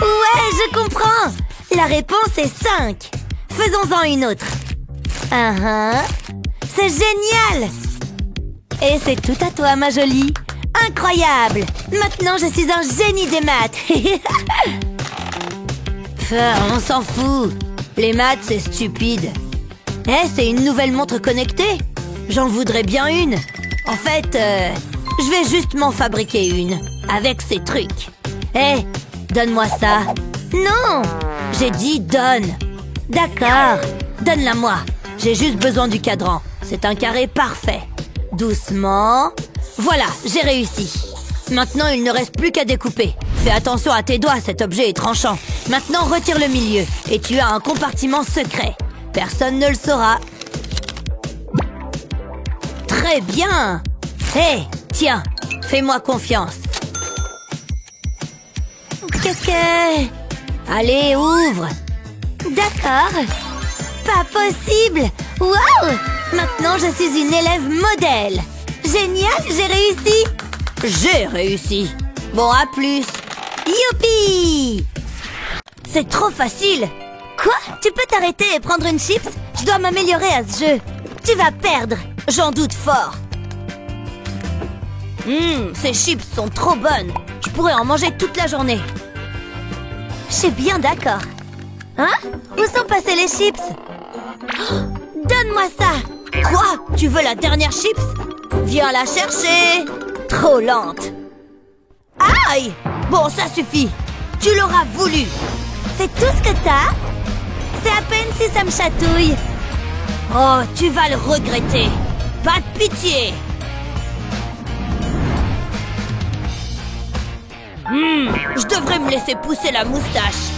Ouais, je comprends. La réponse est 5. Faisons-en une autre. C'est génial. Et c'est tout à toi, ma jolie. Incroyable! Maintenant, je suis un génie des maths. On s'en fout. Les maths, c'est stupide. Eh, c'est une nouvelle montre connectée? J'en voudrais bien une. En fait, je vais juste m'en fabriquer une. Avec ces trucs. Eh, donne-moi ça. Non! J'ai dit donne. D'accord. Donne-la-moi. J'ai juste besoin du cadran. C'est un carré parfait. Doucement. Voilà, j'ai réussi. Maintenant, il ne reste plus qu'à découper. Fais attention à tes doigts, cet objet est tranchant. Maintenant, retire le milieu. Et tu as un compartiment secret. Personne ne le saura. Très bien. Hé, tiens, fais-moi confiance. Qu'est-ce que... Allez, ouvre. D'accord. Pas possible. Waouh! Maintenant, je suis une élève modèle. Génial, j'ai réussi. J'ai réussi. Bon, à plus. Youpi! C'est trop facile. Quoi? Tu peux t'arrêter et prendre une chips? Je dois m'améliorer à ce jeu. Tu vas perdre. J'en doute fort. Ces chips sont trop bonnes. Je pourrais en manger toute la journée. Je suis bien d'accord. Hein? Où sont passées les chips? Oh, donne-moi ça. Quoi? Tu veux la dernière chips? Viens la chercher. Trop lente. Aïe! Bon, ça suffit. Tu l'auras voulu. C'est tout ce que t'as? C'est à peine si ça me chatouille. Oh, tu vas le regretter. Pas de pitié. Je devrais me laisser pousser la moustache.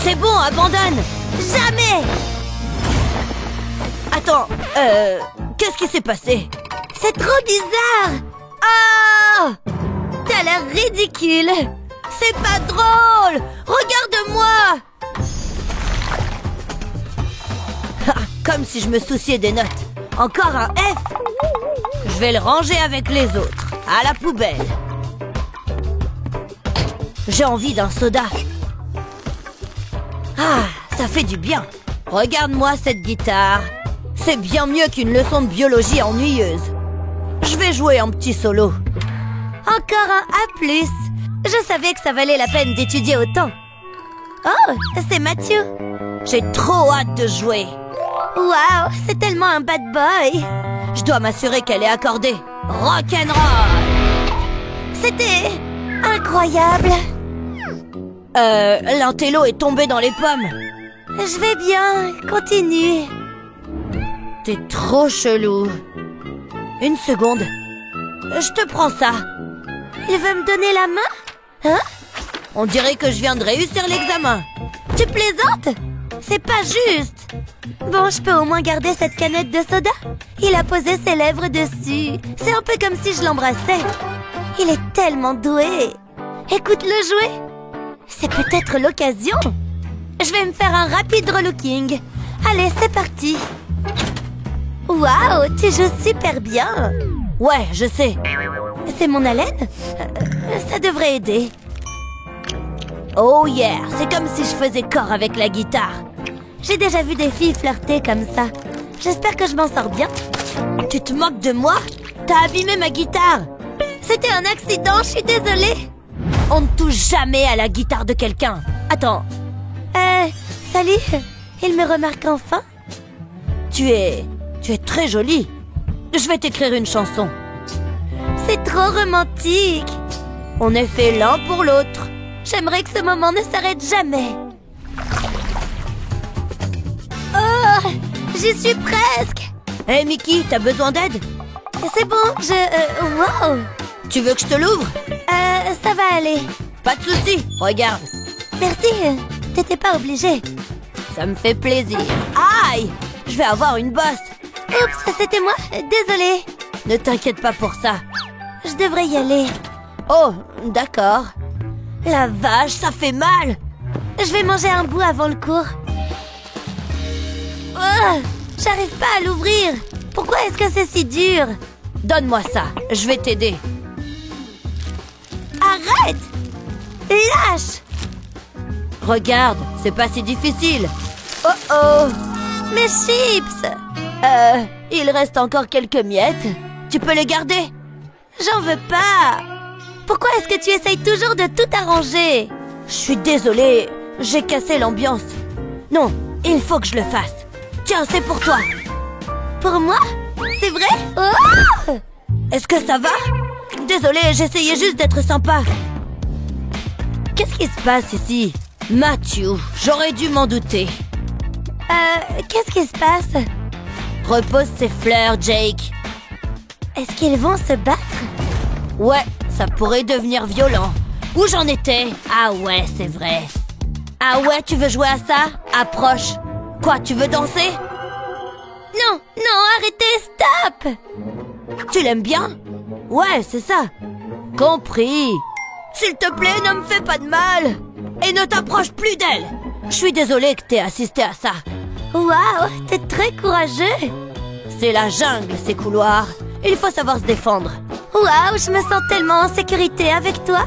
C'est bon, abandonne. Jamais. Attends, qu'est-ce qui s'est passé? C'est trop bizarre. Oh! T'as l'air ridicule. C'est pas drôle. Regarde-moi. Comme si je me souciais des notes. Encore un F. Je vais le ranger avec les autres. À la poubelle. J'ai envie d'un soda. Ah, ça fait du bien. Regarde-moi cette guitare. C'est bien mieux qu'une leçon de biologie ennuyeuse. Je vais jouer un petit solo. Encore un A+. Je savais que ça valait la peine d'étudier autant. Oh, c'est Mathieu. J'ai trop hâte de jouer. Waouh, c'est tellement un bad boy. Je dois m'assurer qu'elle est accordée. Rock'n'roll. C'était incroyable. L'intello est tombé dans les pommes. Je vais bien, continue. T'es trop chelou. Une seconde. Je te prends ça. Il veut me donner la main? Hein? On dirait que je viens de réussir l'examen. Tu plaisantes? C'est pas juste. Bon, je peux au moins garder cette canette de soda. Il a posé ses lèvres dessus. C'est un peu comme si je l'embrassais. Il est tellement doué. Écoute-le jouer. C'est peut-être l'occasion. Je vais me faire un rapide relooking. Allez, c'est parti. Waouh, tu joues super bien. Ouais, je sais. C'est mon haleine? Ça devrait aider. Oh yeah, c'est comme si je faisais corps avec la guitare. J'ai déjà vu des filles flirter comme ça. J'espère que je m'en sors bien. Tu te moques de moi? T'as abîmé ma guitare. C'était un accident, je suis désolée. On ne touche jamais à la guitare de quelqu'un. Attends. Salut. Il me remarque enfin. Tu es très jolie. Je vais t'écrire une chanson. C'est trop romantique. On est fait l'un pour l'autre. J'aimerais que ce moment ne s'arrête jamais. Oh, j'y suis presque. Hé, Mickey, t'as besoin d'aide? C'est bon, wow. Tu veux que je te l'ouvre? Ça va aller. Pas de souci, regarde. Merci, t'étais pas obligé. Ça me fait plaisir. Aïe, je vais avoir une bosse. Oups, c'était moi, désolée. Ne t'inquiète pas pour ça. Je devrais y aller. Oh, d'accord. La vache, ça fait mal. Je vais manger un bout avant le cours. Oh, j'arrive pas à l'ouvrir. Pourquoi est-ce que c'est si dur? Donne-moi ça, je vais t'aider. Arrête! Lâche! Regarde, c'est pas si difficile. Oh oh! Mes chips! Il reste encore quelques miettes. Tu peux les garder? J'en veux pas! Pourquoi est-ce que tu essayes toujours de tout arranger? Je suis désolée, j'ai cassé l'ambiance. Non, il faut que je le fasse. Tiens, c'est pour toi. Pour moi? C'est vrai? Oh! Est-ce que ça va? Désolée, j'essayais juste d'être sympa. Qu'est-ce qui se passe ici? Matthew, j'aurais dû m'en douter. Qu'est-ce qui se passe? Repose ces fleurs, Jake. Est-ce qu'ils vont se battre? Ouais, ça pourrait devenir violent. Où j'en étais? Ah ouais, c'est vrai. Ah ouais, tu veux jouer à ça? Approche. Quoi, tu veux danser? Non, non, arrêtez, stop! Tu l'aimes bien? Ouais, c'est ça. Compris. S'il te plaît, ne me fais pas de mal. Et ne t'approche plus d'elle. Je suis désolée que t'aies assisté à ça. Waouh, t'es très courageux. C'est la jungle, ces couloirs. Il faut savoir se défendre. Waouh, je me sens tellement en sécurité avec toi.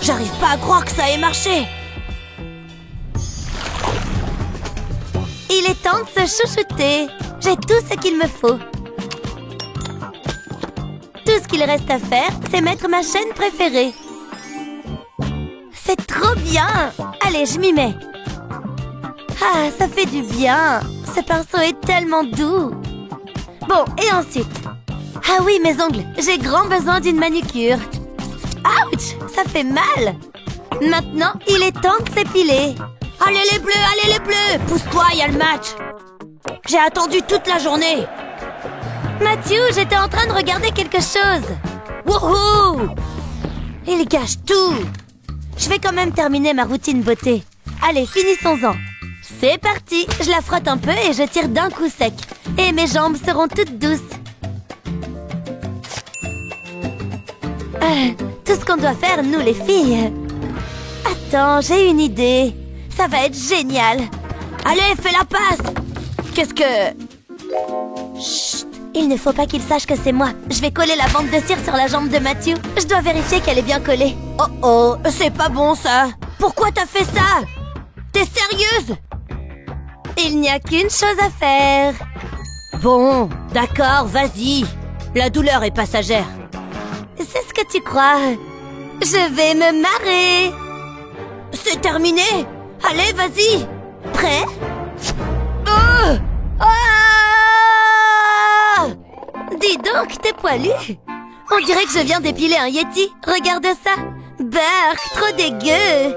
J'arrive pas à croire que ça ait marché. Il est temps de se chouchouter. J'ai tout ce qu'il me faut. Tout ce qu'il reste à faire, c'est mettre ma chaîne préférée. C'est trop bien. Allez, je m'y mets. Ah, ça fait du bien. Ce pinceau est tellement doux. Bon, et ensuite? Ah oui, mes ongles. J'ai grand besoin d'une manucure. Ouch, ça fait mal. Maintenant, il est temps de s'épiler. Allez les bleus, pousse-toi, il y a le match. J'ai attendu toute la journée. Matthew, j'étais en train de regarder quelque chose. Wouhou! Il gâche tout. Je vais quand même terminer ma routine beauté. Allez, finissons-en. C'est parti, je la frotte un peu et je tire d'un coup sec. Et mes jambes seront toutes douces. Tout ce qu'on doit faire, nous les filles. Attends, j'ai une idée. Ça va être génial. Allez, fais la passe. Qu'est-ce que... Chut, il ne faut pas qu'il sache que c'est moi. Je vais coller la bande de cire sur la jambe de Matthew. Je dois vérifier qu'elle est bien collée. Oh oh, c'est pas bon ça. Pourquoi t'as fait ça? T'es sérieuse? Il n'y a qu'une chose à faire. Bon, d'accord, vas-y. La douleur est passagère. C'est ce que tu crois. Je vais me marrer. C'est terminé. Allez, vas-y. Prêt? Oh! Ah! Dis donc, t'es poilu. On dirait que je viens d'épiler un Yeti. Regarde ça. Bark, trop dégueu.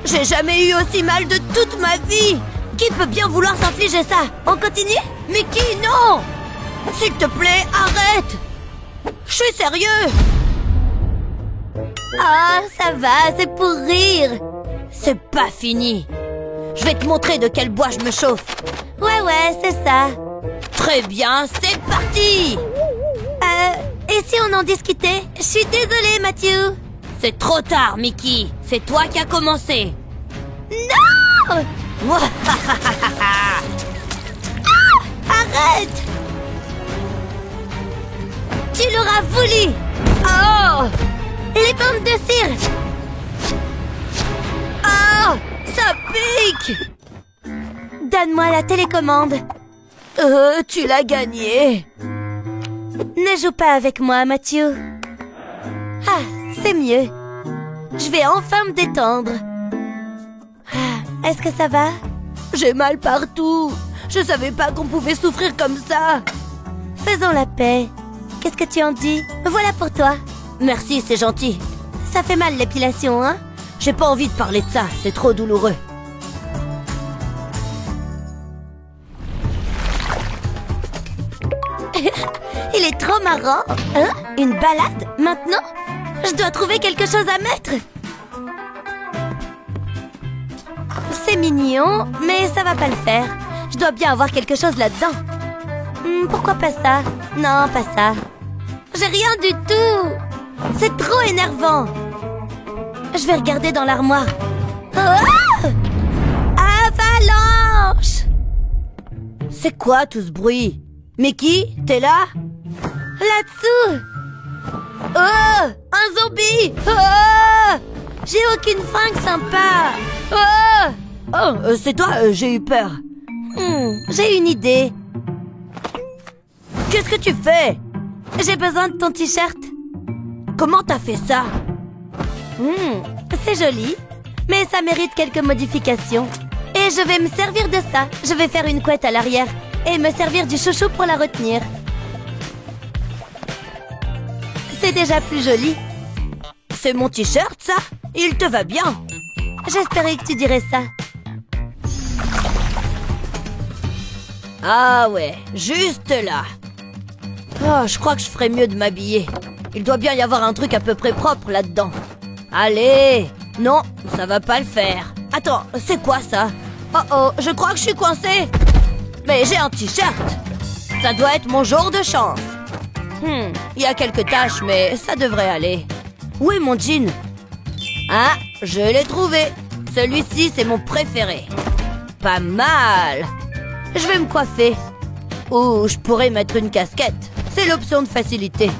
J'ai jamais eu aussi mal de toute ma vie. Qui peut bien vouloir s'infliger ça? On continue? Mickey, non! S'il te plaît, arrête! Je suis sérieux! Ah, ça va, c'est pour rire. C'est pas fini. Je vais te montrer de quel bois je me chauffe. Ouais, c'est ça. Très bien, c'est parti! Et si on en discutait? Je suis désolée, Matthew. C'est trop tard, Mickey. C'est toi qui as commencé. Non! Ah, arrête! Tu l'auras voulu! Oh! Les bandes de cire! Oh! Ça pique! Donne-moi la télécommande. Tu l'as gagné. Ne joue pas avec moi, Matthew. Ah, c'est mieux. Je vais enfin me détendre. Ah, est-ce que ça va? J'ai mal partout. Je savais pas qu'on pouvait souffrir comme ça. Faisons la paix. Qu'est-ce que tu en dis? Voilà pour toi. Merci, c'est gentil. Ça fait mal l'épilation, hein? J'ai pas envie de parler de ça, c'est trop douloureux. Il est trop marrant. Hein? Une balade? Maintenant? Je dois trouver quelque chose à mettre. C'est mignon, mais ça va pas le faire. Je dois bien avoir quelque chose là-dedans. Pourquoi pas ça? Non, pas ça. J'ai rien du tout. C'est trop énervant. Je vais regarder dans l'armoire. Oh! Avalanche! C'est quoi tout ce bruit? Mickey, t'es là? Là-dessous! Oh! Un zombie! Oh! J'ai aucune fringue sympa! Oh! Oh, c'est toi, j'ai eu peur. J'ai une idée. Qu'est-ce que tu fais? J'ai besoin de ton t-shirt. Comment t'as fait ça? C'est joli, mais ça mérite quelques modifications. Et je vais me servir de ça. Je vais faire une couette à l'arrière et me servir du chouchou pour la retenir. C'est déjà plus joli. C'est mon t-shirt, ça? Il te va bien. J'espérais que tu dirais ça. Ah ouais, juste là. Oh, je crois que je ferais mieux de m'habiller. Il doit bien y avoir un truc à peu près propre là-dedans. Allez! Non, ça va pas le faire. Attends, c'est quoi ça? Oh oh, je crois que je suis coincée. Mais j'ai un t-shirt. Ça doit être mon jour de chance. Il y a quelques taches, mais ça devrait aller. Où est mon jean? Ah, je l'ai trouvé. Celui-ci, c'est mon préféré. Pas mal. Je vais me coiffer. Ou je pourrais mettre une casquette. C'est l'option de facilité.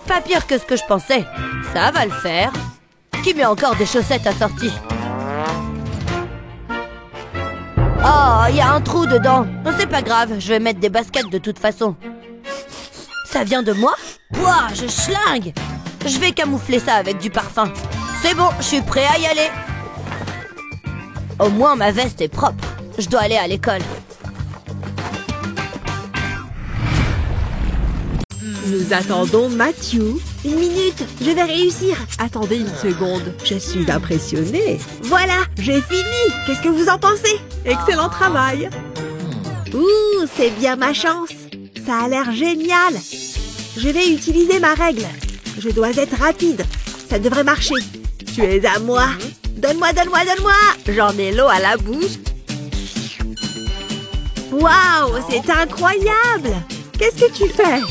Pas pire que ce que je pensais. Ça va le faire. Qui met encore des chaussettes assorties? Oh, il y a un trou dedans. C'est pas grave, je vais mettre des baskets de toute façon. Ça vient de moi? Ouah, je schlingue. Je vais camoufler ça avec du parfum. C'est bon, je suis prêt à y aller. Au moins ma veste est propre. Je dois aller à l'école. Nous attendons Matthew. 1 minute, je vais réussir. Attendez une seconde, je suis impressionnée. Voilà, j'ai fini. Qu'est-ce que vous en pensez? Excellent travail. Ouh, c'est bien ma chance. Ça a l'air génial. Je vais utiliser ma règle. Je dois être rapide. Ça devrait marcher. Tu es à moi. Donne-moi, donne-moi, donne-moi. J'en ai l'eau à la bouche. Waouh, c'est incroyable. Qu'est-ce que tu fais?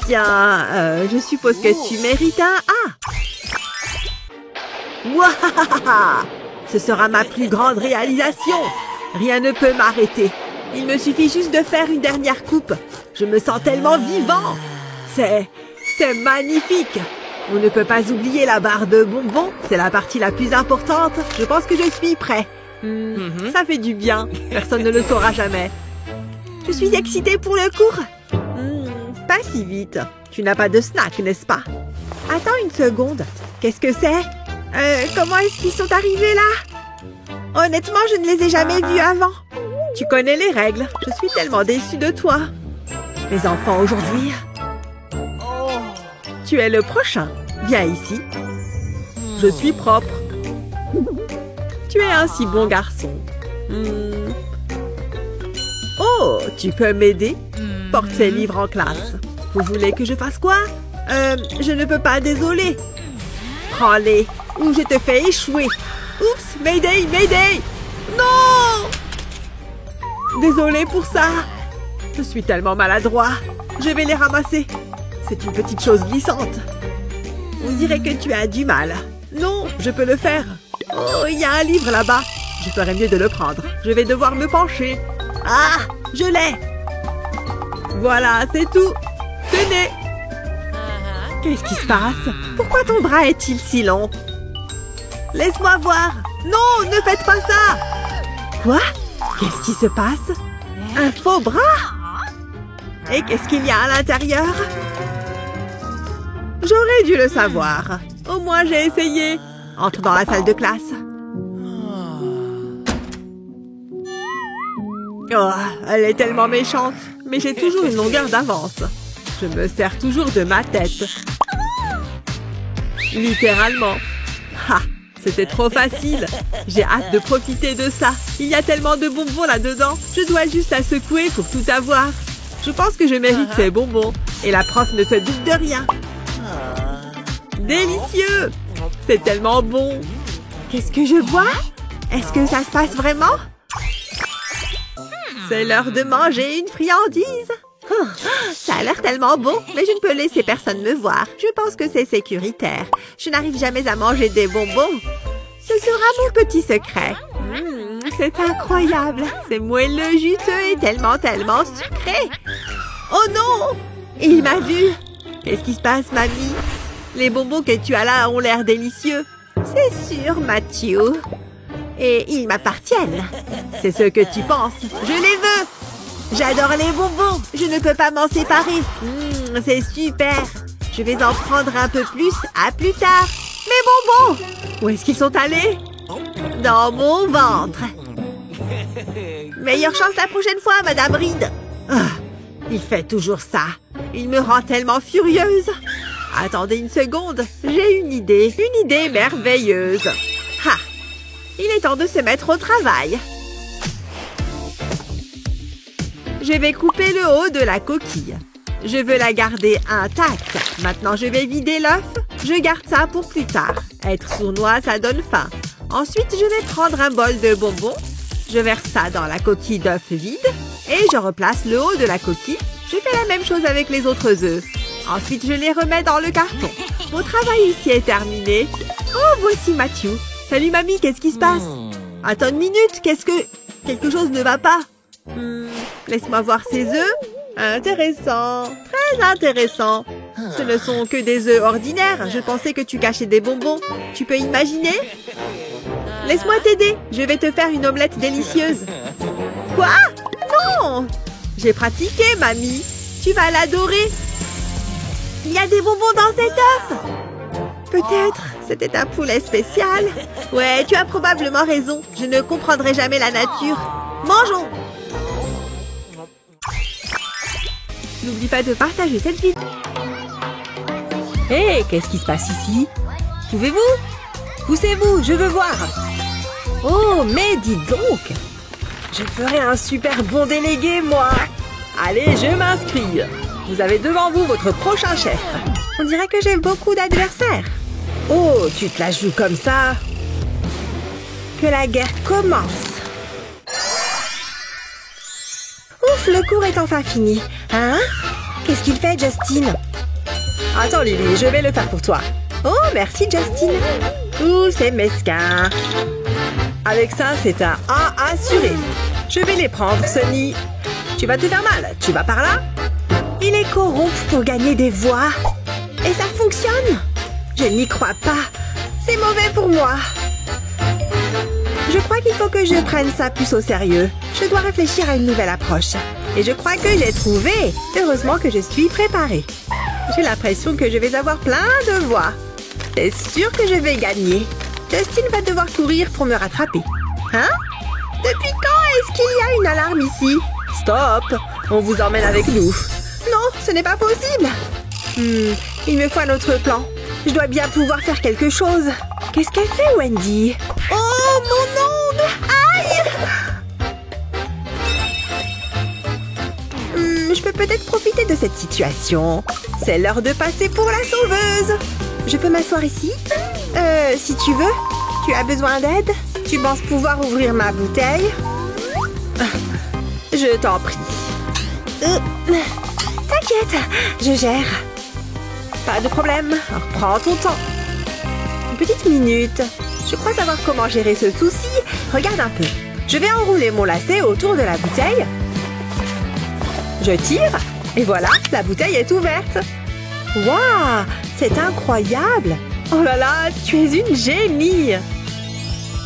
Je suppose que tu mérites un A. Waouh! Ce sera ma plus grande réalisation. Rien ne peut m'arrêter. Il me suffit juste de faire une dernière coupe. Je me sens tellement vivant. C'est magnifique. On ne peut pas oublier la barre de bonbons. C'est la partie la plus importante. Je pense que je suis prêt. Ça fait du bien. Personne ne le saura jamais. Je suis excitée pour le cours. Pas si vite. Tu n'as pas de snack, n'est-ce pas? Attends une seconde. Qu'est-ce que c'est? Comment est-ce qu'ils sont arrivés là? Honnêtement, je ne les ai jamais vus avant. Tu connais les règles. Je suis tellement déçue de toi. Les enfants aujourd'hui... Tu es le prochain. Viens ici. Je suis propre. Tu es un si bon garçon. Oh, tu peux m'aider? Porte ces livres en classe. Vous voulez que je fasse quoi? Je ne peux pas, désolé. Prends-les, ou je te fais échouer. Oups, Mayday, Mayday! Non! Désolé pour ça. Je suis tellement maladroit. Je vais les ramasser. C'est une petite chose glissante. On dirait que tu as du mal. Non, je peux le faire. Oh, il y a un livre là-bas. Je ferais mieux de le prendre. Je vais devoir me pencher. Ah, je l'ai. Voilà, c'est tout. Tenez. Qu'est-ce qui se passe? Pourquoi ton bras est-il si long? Laisse-moi voir. Non, ne faites pas ça. Quoi? Qu'est-ce qui se passe? Un faux bras? Et qu'est-ce qu'il y a à l'intérieur? J'aurais dû le savoir. Au moins, j'ai essayé. Entre dans la salle de classe. Oh, elle est tellement méchante. Mais j'ai toujours une longueur d'avance. Je me sers toujours de ma tête. Littéralement. Ha! C'était trop facile. J'ai hâte de profiter de ça. Il y a tellement de bonbons là-dedans. Je dois juste la secouer pour tout avoir. Je pense que je mérite ces bonbons. Et la prof ne se doute de rien. Délicieux! C'est tellement bon. Qu'est-ce que je vois? Est-ce que ça se passe vraiment? C'est l'heure de manger une friandise. Oh, ça a l'air tellement bon, mais je ne peux laisser personne me voir. Je pense que c'est sécuritaire. Je n'arrive jamais à manger des bonbons. Ce sera mon petit secret. C'est incroyable. C'est moelleux, juteux et tellement, tellement sucré. Oh non! Il m'a vu. Qu'est-ce qui se passe, mamie? Les bonbons que tu as là ont l'air délicieux. C'est sûr, Matthew. Et ils m'appartiennent. C'est ce que tu penses. Je les veux. J'adore les bonbons. Je ne peux pas m'en séparer. C'est super. Je vais en prendre un peu plus à plus tard. Mes bonbons! Où est-ce qu'ils sont allés? Dans mon ventre. Meilleure chance la prochaine fois, Madame Reed. Ah, il fait toujours ça. Il me rend tellement furieuse. Attendez une seconde, j'ai une idée merveilleuse. Ha! Il est temps de se mettre au travail. Je vais couper le haut de la coquille. Je veux la garder intacte. Maintenant, je vais vider l'œuf. Je garde ça pour plus tard. Être sournois, ça donne faim. Ensuite, je vais prendre un bol de bonbons. Je verse ça dans la coquille d'œuf vide. Et je replace le haut de la coquille. Je fais la même chose avec les autres œufs. Ensuite, je les remets dans le carton. Mon travail ici est terminé. Oh, voici Matthew. Salut, mamie, qu'est-ce qui se passe? Attends une minute, quelque chose ne va pas. Laisse-moi voir ces œufs. Intéressant, très intéressant. Ce ne sont que des œufs ordinaires. Je pensais que tu cachais des bonbons. Tu peux imaginer? Laisse-moi t'aider. Je vais te faire une omelette délicieuse. Quoi? Non! J'ai pratiqué, mamie. Tu vas l'adorer. Il y a des bonbons dans cet œuf. Peut-être. C'était un poulet spécial. Ouais, tu as probablement raison. Je ne comprendrai jamais la nature. Mangeons! N'oublie pas de partager cette vidéo. Hé, qu'est-ce qui se passe ici? Pouvez-vous? Poussez-vous, je veux voir. Oh, mais dites donc! Je ferai un super bon délégué, moi. Allez, je m'inscris. Vous avez devant vous votre prochain chef. On dirait que j'ai beaucoup d'adversaires. Oh, tu te la joues comme ça? Que la guerre commence. Ouf, le cours est enfin fini. Hein? Qu'est-ce qu'il fait, Justin? Attends, Lily, je vais le faire pour toi. Oh, merci, Justin. Ouh, c'est mesquin. Avec ça, c'est un A assuré. Je vais les prendre, Sonny. Tu vas te faire mal. Tu vas par là? Il est corrompu pour gagner des voix. Et ça fonctionne? Je n'y crois pas. C'est mauvais pour moi. Je crois qu'il faut que je prenne ça plus au sérieux. Je dois réfléchir à une nouvelle approche. Et je crois que j'ai trouvé. Heureusement que je suis préparée. J'ai l'impression que je vais avoir plein de voix. C'est sûr que je vais gagner. Justin va devoir courir pour me rattraper. Hein? Depuis quand est-ce qu'il y a une alarme ici? Stop! On vous emmène avec nous. Non, ce n'est pas possible. Il me faut un autre plan. Je dois bien pouvoir faire quelque chose. Qu'est-ce qu'elle fait, Wendy? Oh, mon ongle! Aïe! Je peux peut-être profiter de cette situation. C'est l'heure de passer pour la sauveuse. Je peux m'asseoir ici? Si tu veux. Tu as besoin d'aide? Tu penses pouvoir ouvrir ma bouteille? Je t'en prie. T'inquiète, je gère. Pas de problème, prends ton temps. Une petite minute. Je crois savoir comment gérer ce souci. Regarde un peu. Je vais enrouler mon lacet autour de la bouteille. Je tire, et voilà, la bouteille est ouverte. Waouh, c'est incroyable. Oh là là, tu es une génie.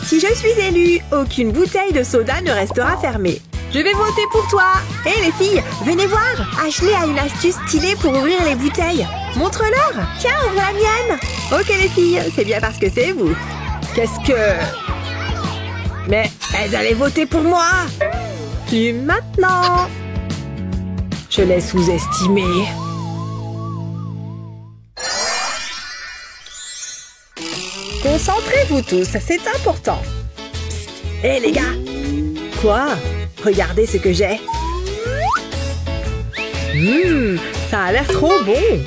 Si je suis élue, aucune bouteille de soda ne restera fermée. Je vais voter pour toi. Hé les filles, venez voir. Ashley a une astuce stylée pour ouvrir les bouteilles. Montre-leur. Tiens, ouvre la mienne. Ok les filles, c'est bien parce que c'est vous. Qu'est-ce que... Mais elles allaient voter pour moi. Plus maintenant. Je l'ai sous-estimé. Concentrez-vous tous, c'est important. Hé les gars. Quoi? Regardez ce que j'ai. Ça a l'air trop bon.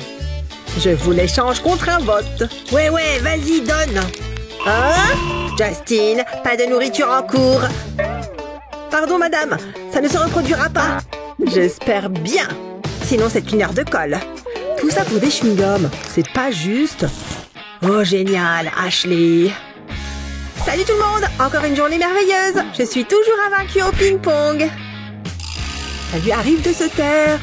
Je vous l'échange contre un vote. Ouais, vas-y, donne. Hein? Justin, pas de nourriture en cours. Pardon, madame, ça ne se reproduira pas. J'espère bien. Sinon, c'est une heure de colle. Tout ça pour des chewing-gums. C'est pas juste. Oh, génial, Ashley. Salut tout le monde, encore une journée merveilleuse. Je suis toujours invaincue au ping-pong. Ça lui arrive de se taire.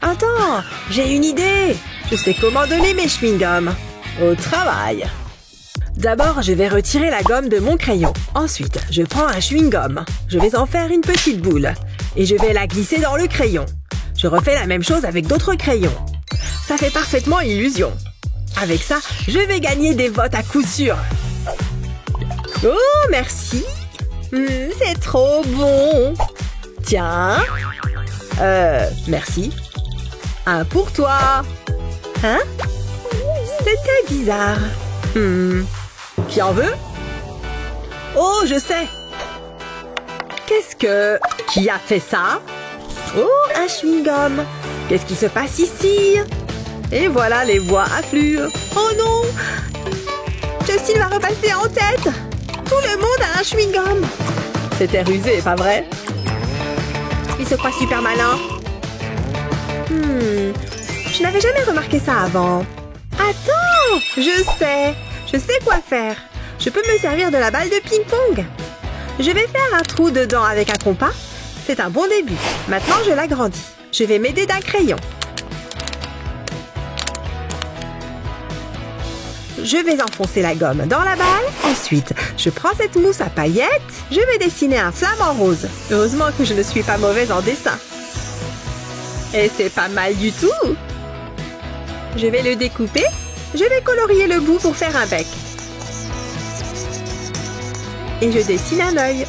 Attends, j'ai une idée. Je sais comment donner mes chewing-gums. Au travail. D'abord, je vais retirer la gomme de mon crayon. Ensuite, je prends un chewing-gum. Je vais en faire une petite boule. Et je vais la glisser dans le crayon. Je refais la même chose avec d'autres crayons. Ça fait parfaitement illusion. Avec ça, je vais gagner des votes à coup sûr. Oh, merci. C'est trop bon. Tiens. Merci. Un pour toi. Hein? C'était bizarre. Qui en veut? Oh, je sais. Qui a fait ça? Oh, un chewing-gum. Qu'est-ce qui se passe ici? Et voilà, les voix affluent. Oh non! Justin va repasser en tête. Tout le monde a un chewing-gum. C'était rusé, pas vrai? Il se croit super malin. Je n'avais jamais remarqué ça avant. Attends! Je sais quoi faire. Je peux me servir de la balle de ping-pong. Je vais faire un trou dedans avec un compas. C'est un bon début. Maintenant, je l'agrandis. Je vais m'aider d'un crayon. Je vais enfoncer la gomme dans la balle. Ensuite, je prends cette mousse à paillettes. Je vais dessiner un flamant rose. Heureusement que je ne suis pas mauvaise en dessin. Et c'est pas mal du tout. Je vais le découper. Je vais colorier le bout pour faire un bec. Et je dessine un œil.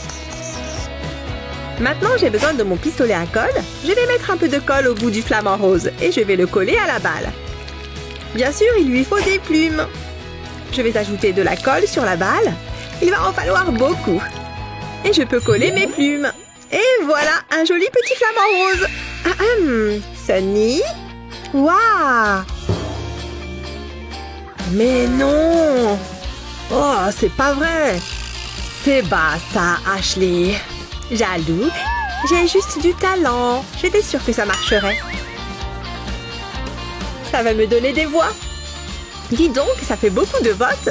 Maintenant, j'ai besoin de mon pistolet à colle. Je vais mettre un peu de colle au bout du flamant rose et je vais le coller à la balle. Bien sûr, il lui faut des plumes. Je vais ajouter de la colle sur la balle. Il va en falloir beaucoup. Et je peux coller mes plumes. Et voilà, un joli petit flamant rose. Sunny? Waouh! Mais non! Oh, c'est pas vrai! C'est bas ça, Ashley. Jaloux. J'ai juste du talent. J'étais sûre que ça marcherait. Ça va me donner des voix. Dis donc, ça fait beaucoup de votes.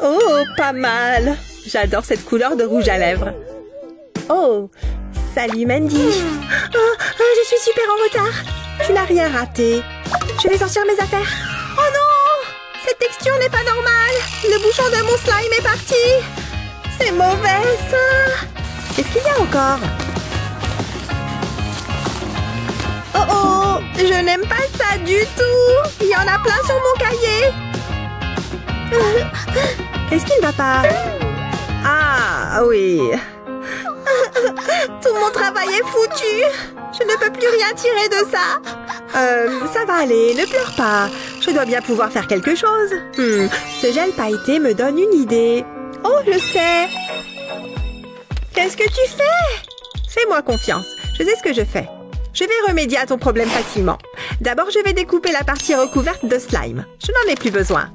Oh, pas mal. J'adore cette couleur de rouge à lèvres. Oh, salut Mandy. Je suis super en retard. Tu n'as rien raté. Je vais sortir mes affaires. Oh non! Cette texture n'est pas normale. Le bouchon de mon slime est parti. C'est mauvais, ça. Qu'est-ce qu'il y a encore? Oh oh! Je n'aime pas ça du tout. Il y en a plein sur mon cahier. Qu'est-ce qui ne va pas? Ah, oui. Tout mon travail est foutu. Je ne peux plus rien tirer de ça. Ça va aller, ne pleure pas. Je dois bien pouvoir faire quelque chose. Ce gel pailleté me donne une idée. Oh, je sais. Qu'est-ce que tu fais? Fais-moi confiance. Je sais ce que je fais. Je vais remédier à ton problème facilement. D'abord, je vais découper la partie recouverte de slime. Je n'en ai plus besoin.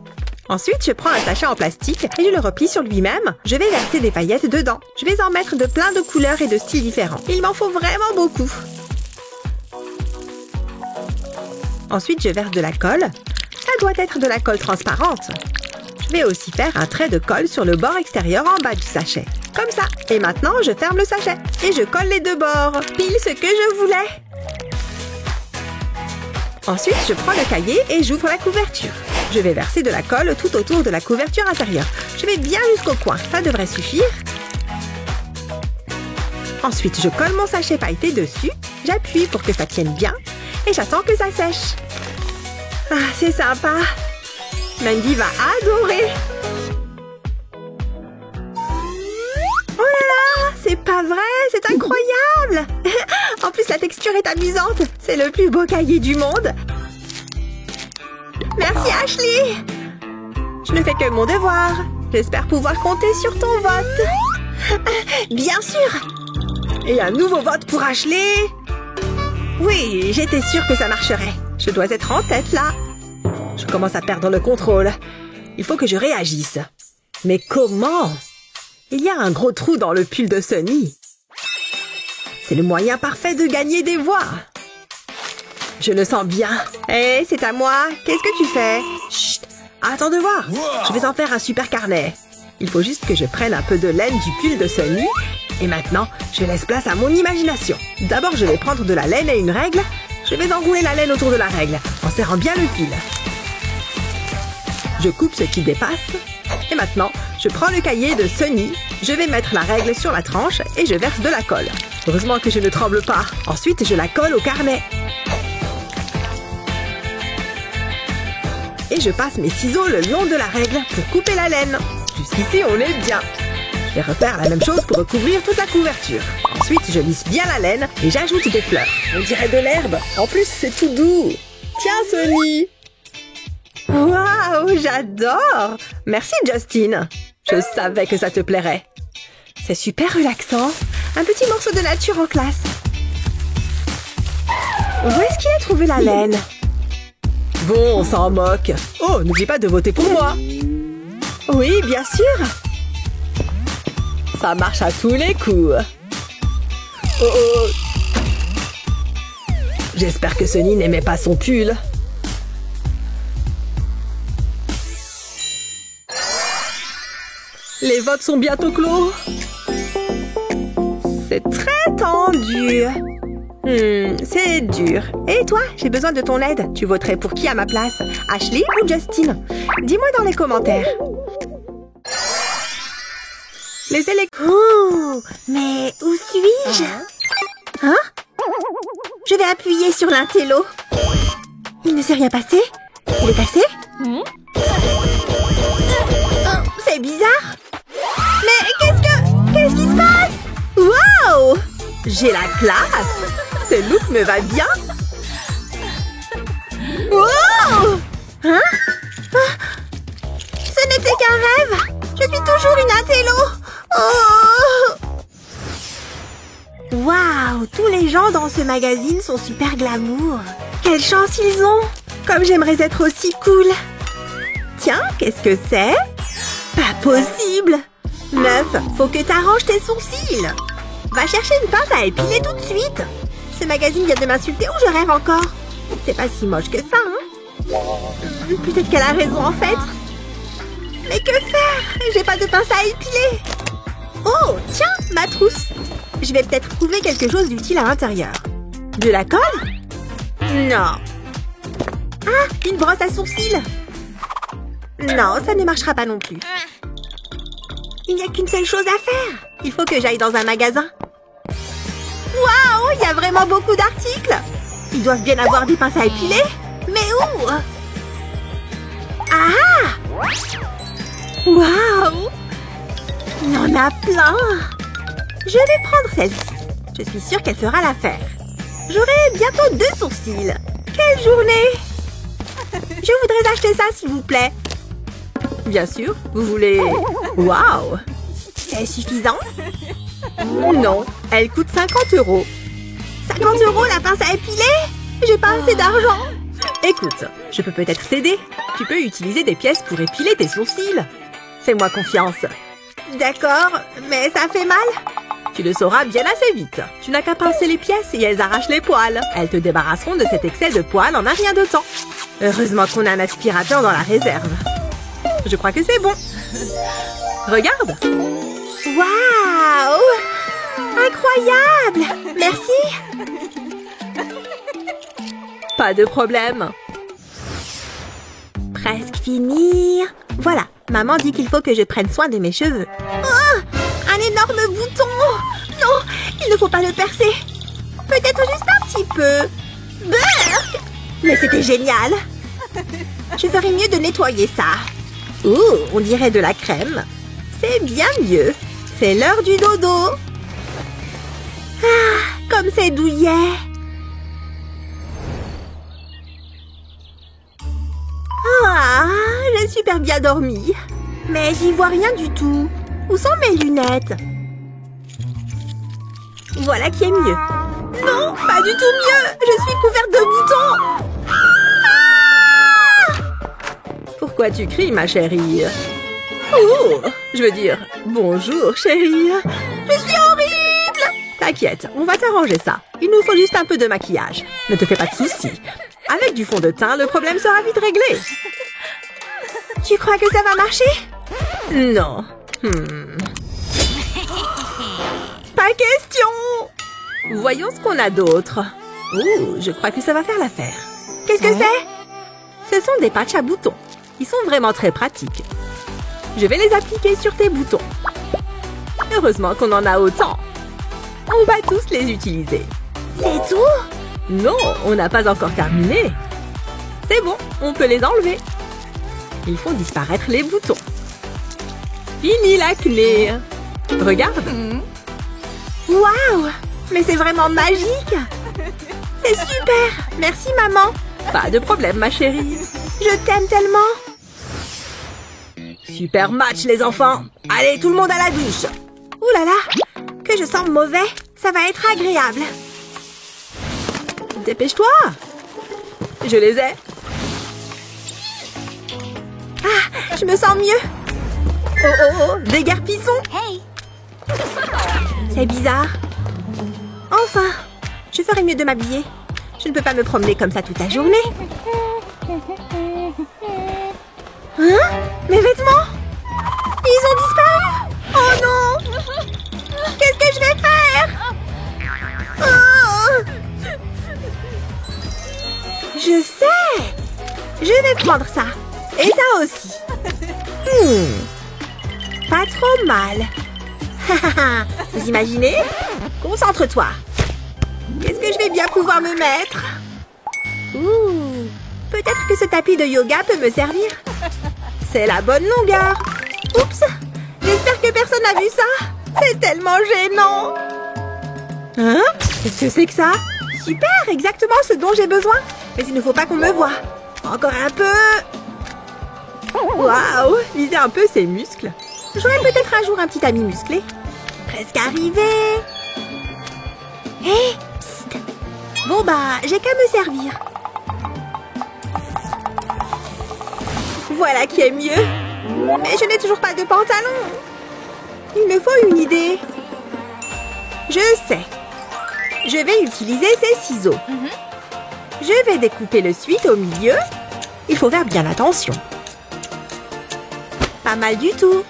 Ensuite, je prends un sachet en plastique et je le replie sur lui-même. Je vais verser des paillettes dedans. Je vais en mettre de plein de couleurs et de styles différents. Il m'en faut vraiment beaucoup. Ensuite, je verse de la colle. Ça doit être de la colle transparente. Je vais aussi faire un trait de colle sur le bord extérieur en bas du sachet. Comme ça. Et maintenant, je ferme le sachet. Et je colle les deux bords. Pile ce que je voulais. Ensuite, je prends le cahier et j'ouvre la couverture. Je vais verser de la colle tout autour de la couverture intérieure. Je vais bien jusqu'au coin. Ça devrait suffire. Ensuite, je colle mon sachet pailleté dessus. J'appuie pour que ça tienne bien. Et j'attends que ça sèche. Ah, c'est sympa. Mandy va adorer. Oh là là, c'est pas vrai, c'est incroyable. En plus, la texture est amusante. C'est le plus beau cahier du monde. Merci Ashley. Je ne fais que mon devoir. J'espère pouvoir compter sur ton vote. Bien sûr. Et un nouveau vote pour Ashley. Oui, j'étais sûre que ça marcherait. Je dois être en tête là. Je commence à perdre le contrôle. Il faut que je réagisse. Mais comment? Il y a un gros trou dans le pull de Sunny. C'est le moyen parfait de gagner des voix. Je le sens bien. Hé, c'est à moi. Qu'est-ce que tu fais? Chut. Attends de voir. Je vais en faire un super carnet. Il faut juste que je prenne un peu de laine du pull de Sunny. Et maintenant, je laisse place à mon imagination. D'abord, je vais prendre de la laine et une règle. Je vais enrouler la laine autour de la règle, en serrant bien le fil. Je coupe ce qui dépasse. Et maintenant, je prends le cahier de Sunny. Je vais mettre la règle sur la tranche et je verse de la colle. Heureusement que je ne tremble pas. Ensuite, je la colle au carnet. Et je passe mes ciseaux le long de la règle pour couper la laine. Jusqu'ici, on est bien. Je vais refaire la même chose pour recouvrir toute la couverture. Ensuite, je lisse bien la laine et j'ajoute des fleurs. On dirait de l'herbe. En plus, c'est tout doux. Tiens, Sonny. Waouh, j'adore. Merci, Justin. Je savais que ça te plairait. C'est super relaxant. Un petit morceau de nature en classe. Où est-ce qu'il a trouvé la laine? Bon, on s'en moque. Oh, n'oublie pas de voter pour moi. Oui, bien sûr. Ça marche à tous les coups. Oh, oh. J'espère que Sonny n'aimait pas son pull. Les votes sont bientôt clos. C'est très tendu. C'est dur. Et toi, j'ai besoin de ton aide. Tu voterais pour qui à ma place? Ashley ou Justin? Dis-moi dans les commentaires. Les élections... Oh, mais où suis-je? Hein? Je vais appuyer sur l'intello. Il ne s'est rien passé? Il est passé? Oh, c'est bizarre. Mais qu'est-ce qui se passe? Waouh! J'ai la classe! Ce look me va bien! Wow! Hein? Ah, ce n'était qu'un rêve! Je suis toujours une intello! Oh! Waouh! Tous les gens dans ce magazine sont super glamour! Quelle chance ils ont! Comme j'aimerais être aussi cool! Tiens, qu'est-ce que c'est? Pas possible! Meuf, faut que t'arranges tes sourcils! Va chercher une pince à épiler tout de suite! Ce magazine vient de m'insulter ou je rêve encore? C'est pas si moche que ça, hein? Peut-être qu'elle a raison en fait! Mais que faire? J'ai pas de pince à épiler! Oh, tiens, ma trousse! Je vais peut-être trouver quelque chose d'utile à l'intérieur. De la colle? Non. Ah, une brosse à sourcils! Non, ça ne marchera pas non plus. Il n'y a qu'une seule chose à faire. Il faut que j'aille dans un magasin. Waouh, il y a vraiment beaucoup d'articles. Ils doivent bien avoir des pinces à épiler. Mais où? Ah! Waouh! Il y en a plein. Je vais prendre celle-ci. Je suis sûre qu'elle fera l'affaire. J'aurai bientôt 2 sourcils. Quelle journée! Je voudrais acheter ça, s'il vous plaît. Bien sûr, vous voulez... Waouh! C'est suffisant? Non, elle coûte 50 €. 50 € la pince à épiler? J'ai pas assez d'argent. Écoute, je peux peut-être t'aider. Tu peux utiliser des pièces pour épiler tes sourcils. Fais-moi confiance. D'accord, mais ça fait mal? Tu le sauras bien assez vite. Tu n'as qu'à pincer les pièces et elles arrachent les poils. Elles te débarrasseront de cet excès de poils en un rien de temps. Heureusement qu'on a un aspirateur dans la réserve. Je crois que c'est bon. Regarde. Waouh! Incroyable! Merci! Pas de problème. Presque fini. Voilà, maman dit qu'il faut que je prenne soin de mes cheveux. Oh! Un énorme bouton! Non, il ne faut pas le percer. Peut-être juste un petit peu. Burk! Mais c'était génial! Je ferais mieux de nettoyer ça. Ouh, on dirait de la crème. C'est bien mieux. C'est l'heure du dodo. Ah, comme c'est douillet. Ah, j'ai super bien dormi. Mais j'y vois rien du tout. Où sont mes lunettes? Voilà qui est mieux. Non, pas du tout mieux. Je suis couverte de boutons. Pourquoi tu cries, ma chérie? Oh, je veux dire, bonjour, chérie. Je suis horrible. T'inquiète, on va t'arranger ça. Il nous faut juste un peu de maquillage. Ne te fais pas de soucis. Avec du fond de teint, le problème sera vite réglé. Tu crois que ça va marcher? Non. Pas question. Voyons ce qu'on a d'autre. Oh, je crois que ça va faire l'affaire. Qu'est-ce que c'est? Ce sont des patchs à boutons. Ils sont vraiment très pratiques. Je vais les appliquer sur tes boutons. Heureusement qu'on en a autant. On va tous les utiliser. C'est tout? Non, on n'a pas encore terminé. C'est bon, on peut les enlever. Ils font disparaître les boutons. Fini l'acné. Regarde. Waouh! Mais c'est vraiment magique! C'est super! Merci, maman! Pas de problème, ma chérie. Je t'aime tellement! Super match, les enfants. Allez, tout le monde à la douche. Ouh là là! Que je sens mauvais! Ça va être agréable! Dépêche-toi. Je les ai. Ah! Je me sens mieux! Oh, oh, oh, des garpissons. Hey! C'est bizarre. Enfin! Je ferais mieux de m'habiller. Je ne peux pas me promener comme ça toute la journée. Hein? Mes vêtements? Ils ont disparu! Oh non! Qu'est-ce que je vais faire? Oh! Je sais! Je vais prendre ça. Et ça aussi. Pas trop mal. Vous imaginez? Concentre-toi. Qu'est-ce que je vais bien pouvoir me mettre? Ouh! Peut-être que ce tapis de yoga peut me servir. C'est la bonne longueur. Oups! J'espère que personne n'a vu ça. C'est tellement gênant. Hein? Qu'est-ce que c'est que ça? Super! Exactement ce dont j'ai besoin. Mais il ne faut pas qu'on me voie. Encore un peu. Waouh, lisez un peu ses muscles. J'aurai peut-être un jour un petit ami musclé. Presque arrivé. Hé, psst. Bon bah, j'ai qu'à me servir. Voilà qui est mieux. Mais je n'ai toujours pas de pantalon. Il me faut une idée. Je sais. Je vais utiliser ces ciseaux. Je vais découper le sweat au milieu. Il faut faire bien attention. Pas mal du tout.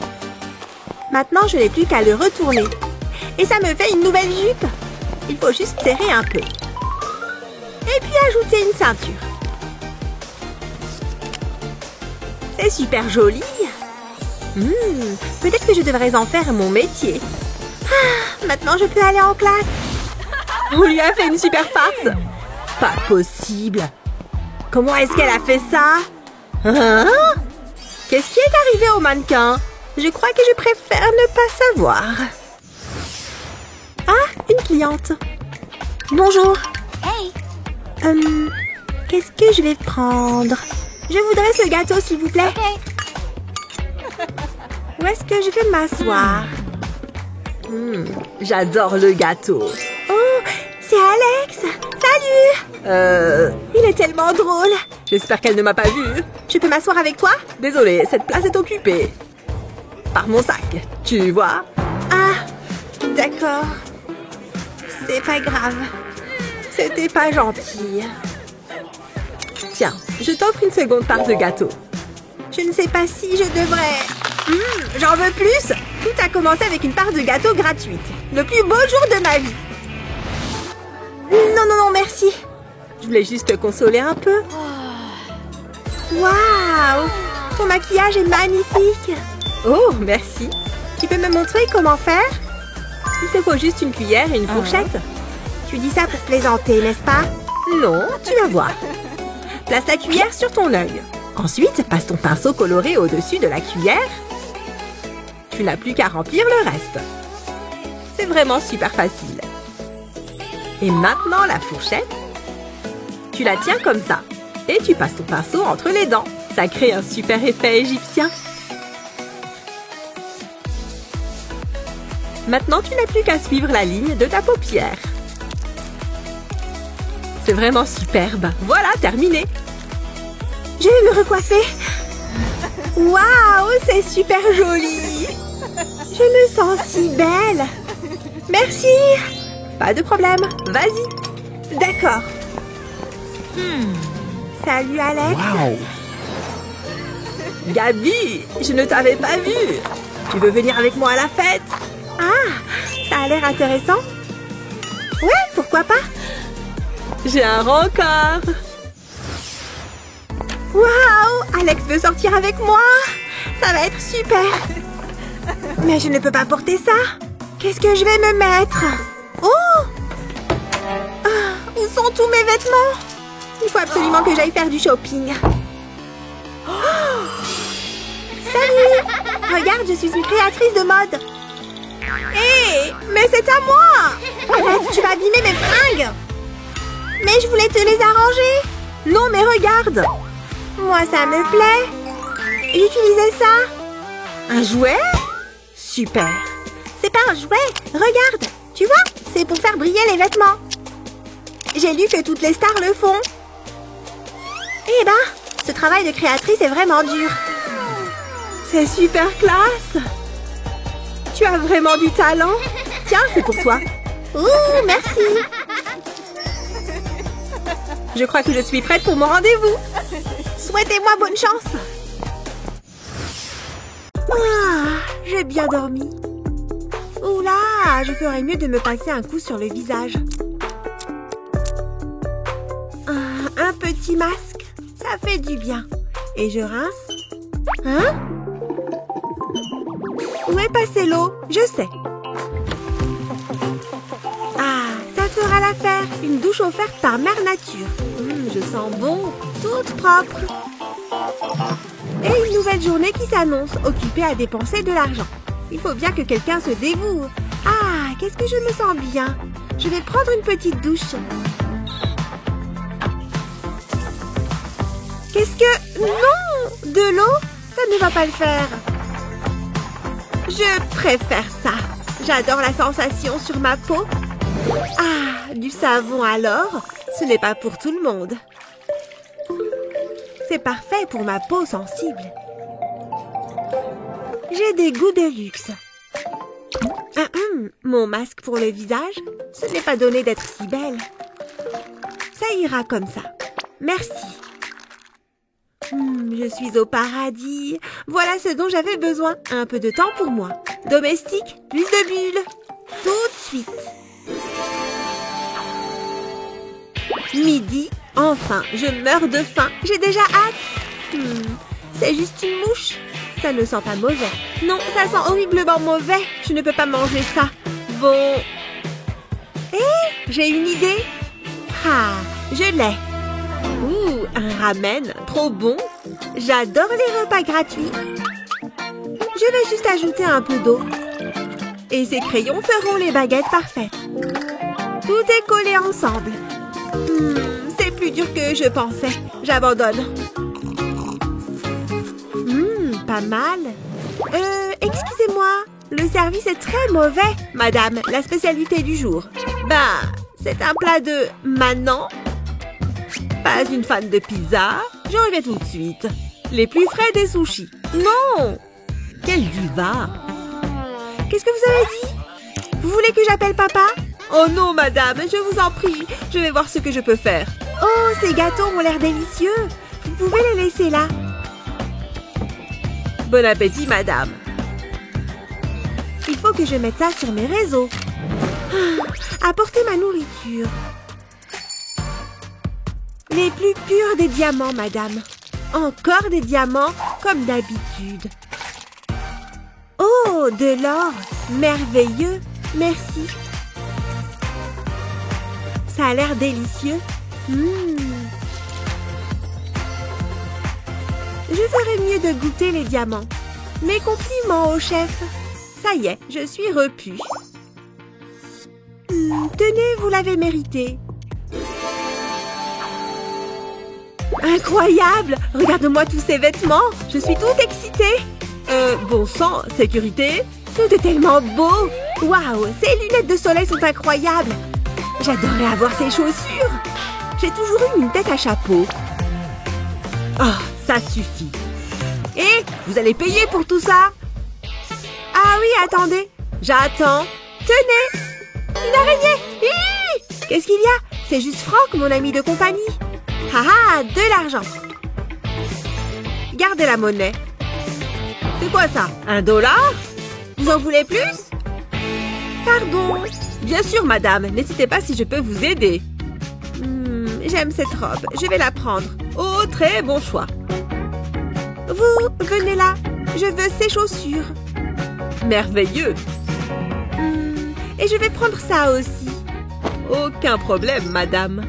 Maintenant, je n'ai plus qu'à le retourner. Et ça me fait une nouvelle jupe. Il faut juste serrer un peu. Et puis ajouter une ceinture. C'est super joli. Peut-être que je devrais en faire mon métier. Ah, maintenant, je peux aller en classe. On lui a fait une super farce. Pas possible. Comment est-ce qu'elle a fait ça? Hein? Qu'est-ce qui est arrivé au mannequin? Je crois que je préfère ne pas savoir. Ah, une cliente. Bonjour. Hey! Qu'est-ce que je vais prendre? Je voudrais ce gâteau, s'il vous plaît. Ok. Où est-ce que je vais m'asseoir? J'adore le gâteau. Oh, c'est Alex. Salut. Il est tellement drôle. J'espère qu'elle ne m'a pas vue. Je peux m'asseoir avec toi? Désolée, cette place est occupée. Par mon sac, tu vois? Ah, d'accord. C'est pas grave. C'était pas gentil. Tiens, je t'offre une seconde part de gâteau. Je ne sais pas si je devrais... J'en veux plus. Tout a commencé avec une part de gâteau gratuite. Le plus beau jour de ma vie. Non, non, non, merci. Je voulais juste te consoler un peu. Waouh! Ton maquillage est magnifique. Oh, merci. Tu peux me montrer comment faire? Il te faut juste une cuillère et une fourchette. Tu dis ça pour plaisanter, n'est-ce pas? Non, tu vas voir. Place la cuillère sur ton œil. Ensuite, passe ton pinceau coloré au-dessus de la cuillère. Tu n'as plus qu'à remplir le reste. C'est vraiment super facile. Et maintenant, la fourchette. Tu la tiens comme ça. Et tu passes ton pinceau entre les dents. Ça crée un super effet égyptien. Maintenant, tu n'as plus qu'à suivre la ligne de ta paupière. C'est vraiment superbe. Voilà, terminé. Je vais me recoiffer. Waouh, c'est super joli. Je me sens si belle. Merci. Pas de problème. Vas-y. D'accord. Salut, Alex. Waouh! Gabi, je ne t'avais pas vue. Tu veux venir avec moi à la fête? Ah, ça a l'air intéressant. Ouais, pourquoi pas? J'ai un rencard. Waouh, Alex veut sortir avec moi. Ça va être super. Mais je ne peux pas porter ça. Qu'est-ce que je vais me mettre? Oh, Où sont tous mes vêtements? Il faut absolument que j'aille faire du shopping. Oh, salut! Regarde, je suis une créatrice de mode. Hé, mais c'est à moi! Arrête, tu vas abîmer mes fringues! Mais je voulais te les arranger! Non, mais regarde! Moi, ça me plaît! J'utilisais ça! Un jouet? Super! C'est pas un jouet! Regarde! Tu vois? C'est pour faire briller les vêtements! J'ai lu que toutes les stars le font! Eh ben, ce travail de créatrice est vraiment dur! C'est super classe! Tu as vraiment du talent! Tiens, c'est pour toi! Ouh, merci! Je crois que je suis prête pour mon rendez-vous! Souhaitez-moi bonne chance! Ah, j'ai bien dormi. Oula, je ferais mieux de me passer un coup sur le visage. Un petit masque, ça fait du bien. Et je rince. Hein? Où est passée l'eau? Je sais. Ah, ça fera l'affaire. Une douche offerte par Mère Nature. Je sens bon, toute propre. Et une nouvelle journée qui s'annonce, occupée à dépenser de l'argent. Il faut bien que quelqu'un se dévoue. Ah, qu'est-ce que je me sens bien. Je vais prendre une petite douche. Qu'est-ce que... Non! De l'eau? Ça ne va pas le faire. Je préfère ça. J'adore la sensation sur ma peau. Ah, du savon alors? Ce n'est pas pour tout le monde. C'est parfait pour ma peau sensible. J'ai des goûts de luxe. Mon masque pour le visage, ce n'est pas donné d'être si belle. Ça ira comme ça. Merci. Je suis au paradis. Voilà ce dont j'avais besoin. Un peu de temps pour moi. Domestique, plus de bulles. Tout de suite. Midi, enfin, je meurs de faim. J'ai déjà hâte. C'est juste une mouche. Ça ne sent pas mauvais. Non, ça sent horriblement mauvais. Je ne peux pas manger ça. Bon. J'ai une idée. Ah, je l'ai. Ouh, un ramen, trop bon. J'adore les repas gratuits. Je vais juste ajouter un peu d'eau. Et ces crayons feront les baguettes parfaites. Tout est collé ensemble. C'est plus dur que je pensais. J'abandonne. Pas mal. Excusez-moi. Le service est très mauvais, madame. La spécialité du jour. C'est un plat de Manon. Pas une fan de pizza. Je reviens tout de suite. Les plus frais des sushis. Non! Quelle diva! Qu'est-ce que vous avez dit? Vous voulez que j'appelle papa? Oh non, madame, je vous en prie. Je vais voir ce que je peux faire. Oh, ces gâteaux ont l'air délicieux. Vous pouvez les laisser là. Bon appétit, madame. Il faut que je mette ça sur mes réseaux. Apportez ma nourriture. Les plus purs des diamants, madame. Encore des diamants, comme d'habitude. Oh, de l'or. Merveilleux. Merci. Ça a l'air délicieux. Je ferais mieux de goûter les diamants. Mes compliments au chef. Ça y est, je suis repue. Tenez, vous l'avez mérité. Incroyable! Regarde-moi tous ces vêtements. Je suis toute excitée. Bon sang, sécurité. Tout est tellement beau. Waouh, ces lunettes de soleil sont incroyables. J'adorerais avoir ces chaussures. J'ai toujours eu une tête à chapeau. Oh, ça suffit. Et vous allez payer pour tout ça? Ah oui, attendez. J'attends. Tenez. Une araignée. Qu'est-ce qu'il y a? C'est juste Franck, mon ami de compagnie. Haha, de l'argent. Gardez la monnaie. C'est quoi ça? $1? Vous en voulez plus? Pardon. Bien sûr, madame. N'hésitez pas si je peux vous aider. J'aime cette robe. Je vais la prendre. Oh, très bon choix. Vous, venez là. Je veux ces chaussures. Merveilleux. Et je vais prendre ça aussi. Aucun problème, madame.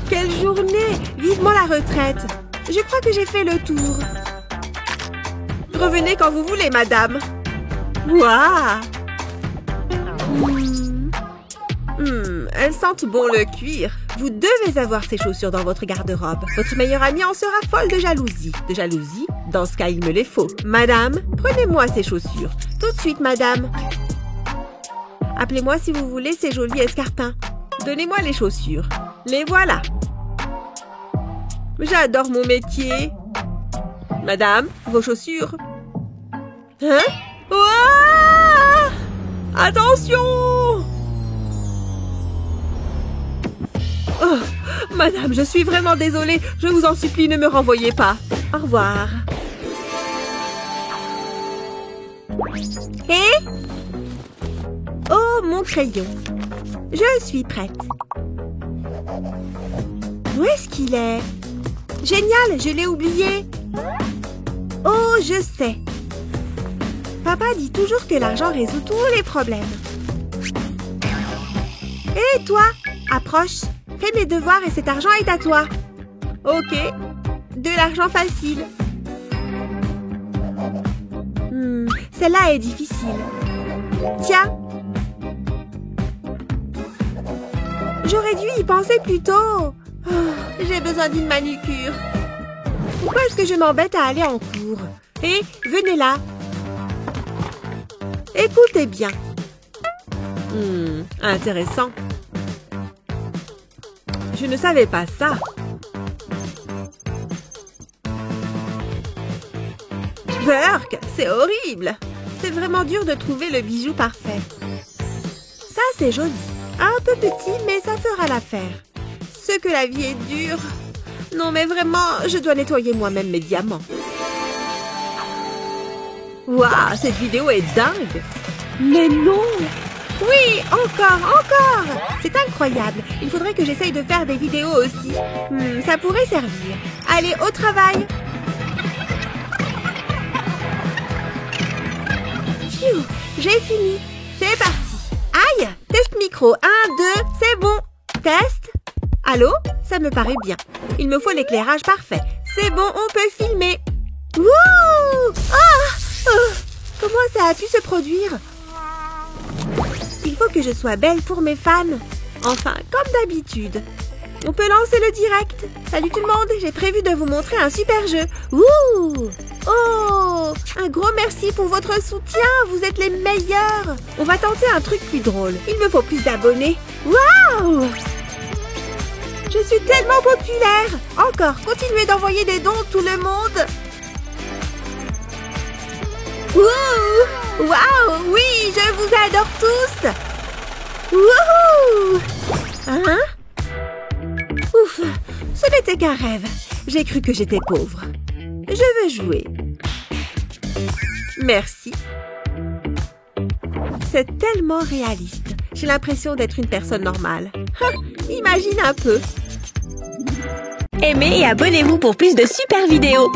Quelle journée! Vivement la retraite. Je crois que j'ai fait le tour. Revenez quand vous voulez, madame. Waouh! Elles sentent bon le cuir. Vous devez avoir ces chaussures dans votre garde-robe. Votre meilleure amie en sera folle de jalousie. De jalousie? Dans ce cas, il me les faut. Madame, prenez-moi ces chaussures. Tout de suite, madame. Appelez-moi si vous voulez ces jolis escarpins. Donnez-moi les chaussures. Les voilà. J'adore mon métier. Madame, vos chaussures. Hein? Ouah! Attention! Oh, madame, je suis vraiment désolée. Je vous en supplie, ne me renvoyez pas. Au revoir. Et? Oh, mon crayon. Je suis prête. Où est-ce qu'il est? Génial, je l'ai oublié. Oh, je sais. Papa dit toujours que l'argent résout tous les problèmes. Et toi, approche. Fais mes devoirs et cet argent est à toi. Ok, de l'argent facile. Celle-là est difficile. Tiens. J'aurais dû y penser plus tôt. Oh, j'ai besoin d'une manucure. Pourquoi est-ce que je m'embête à aller en cours? Et venez là. Écoutez bien. Intéressant. Je ne savais pas ça. Burk, c'est horrible. C'est vraiment dur de trouver le bijou parfait. Ça, c'est joli. Un peu petit, mais ça fera l'affaire. Ce que la vie est dure. Non, mais vraiment, je dois nettoyer moi-même mes diamants. Waouh, cette vidéo est dingue. Mais non! Oui, encore! C'est incroyable. Il faudrait que j'essaye de faire des vidéos aussi. Ça pourrait servir. Allez, au travail! Phew, j'ai fini. C'est parti. Aïe! Test micro. 1, 2, c'est bon. Test. Allô? Ça me paraît bien. Il me faut l'éclairage parfait. C'est bon, on peut filmer. Wouh! Ah! Comment ça a pu se produire? Il faut que je sois belle pour mes fans. Enfin, comme d'habitude. On peut lancer le direct. Salut tout le monde, j'ai prévu de vous montrer un super jeu. Ouh! Oh! Un gros merci pour votre soutien, vous êtes les meilleurs. On va tenter un truc plus drôle. Il me faut plus d'abonnés. Waouh! Je suis tellement populaire. Encore, continuez d'envoyer des dons tout le monde. Wouh! Waouh! Oui, je vous adore tous! Wouhou! Hein? Ouf! Ce n'était qu'un rêve. J'ai cru que j'étais pauvre. Je veux jouer. Merci. C'est tellement réaliste. J'ai l'impression d'être une personne normale. Imagine un peu. Aimez et abonnez-vous pour plus de super vidéos.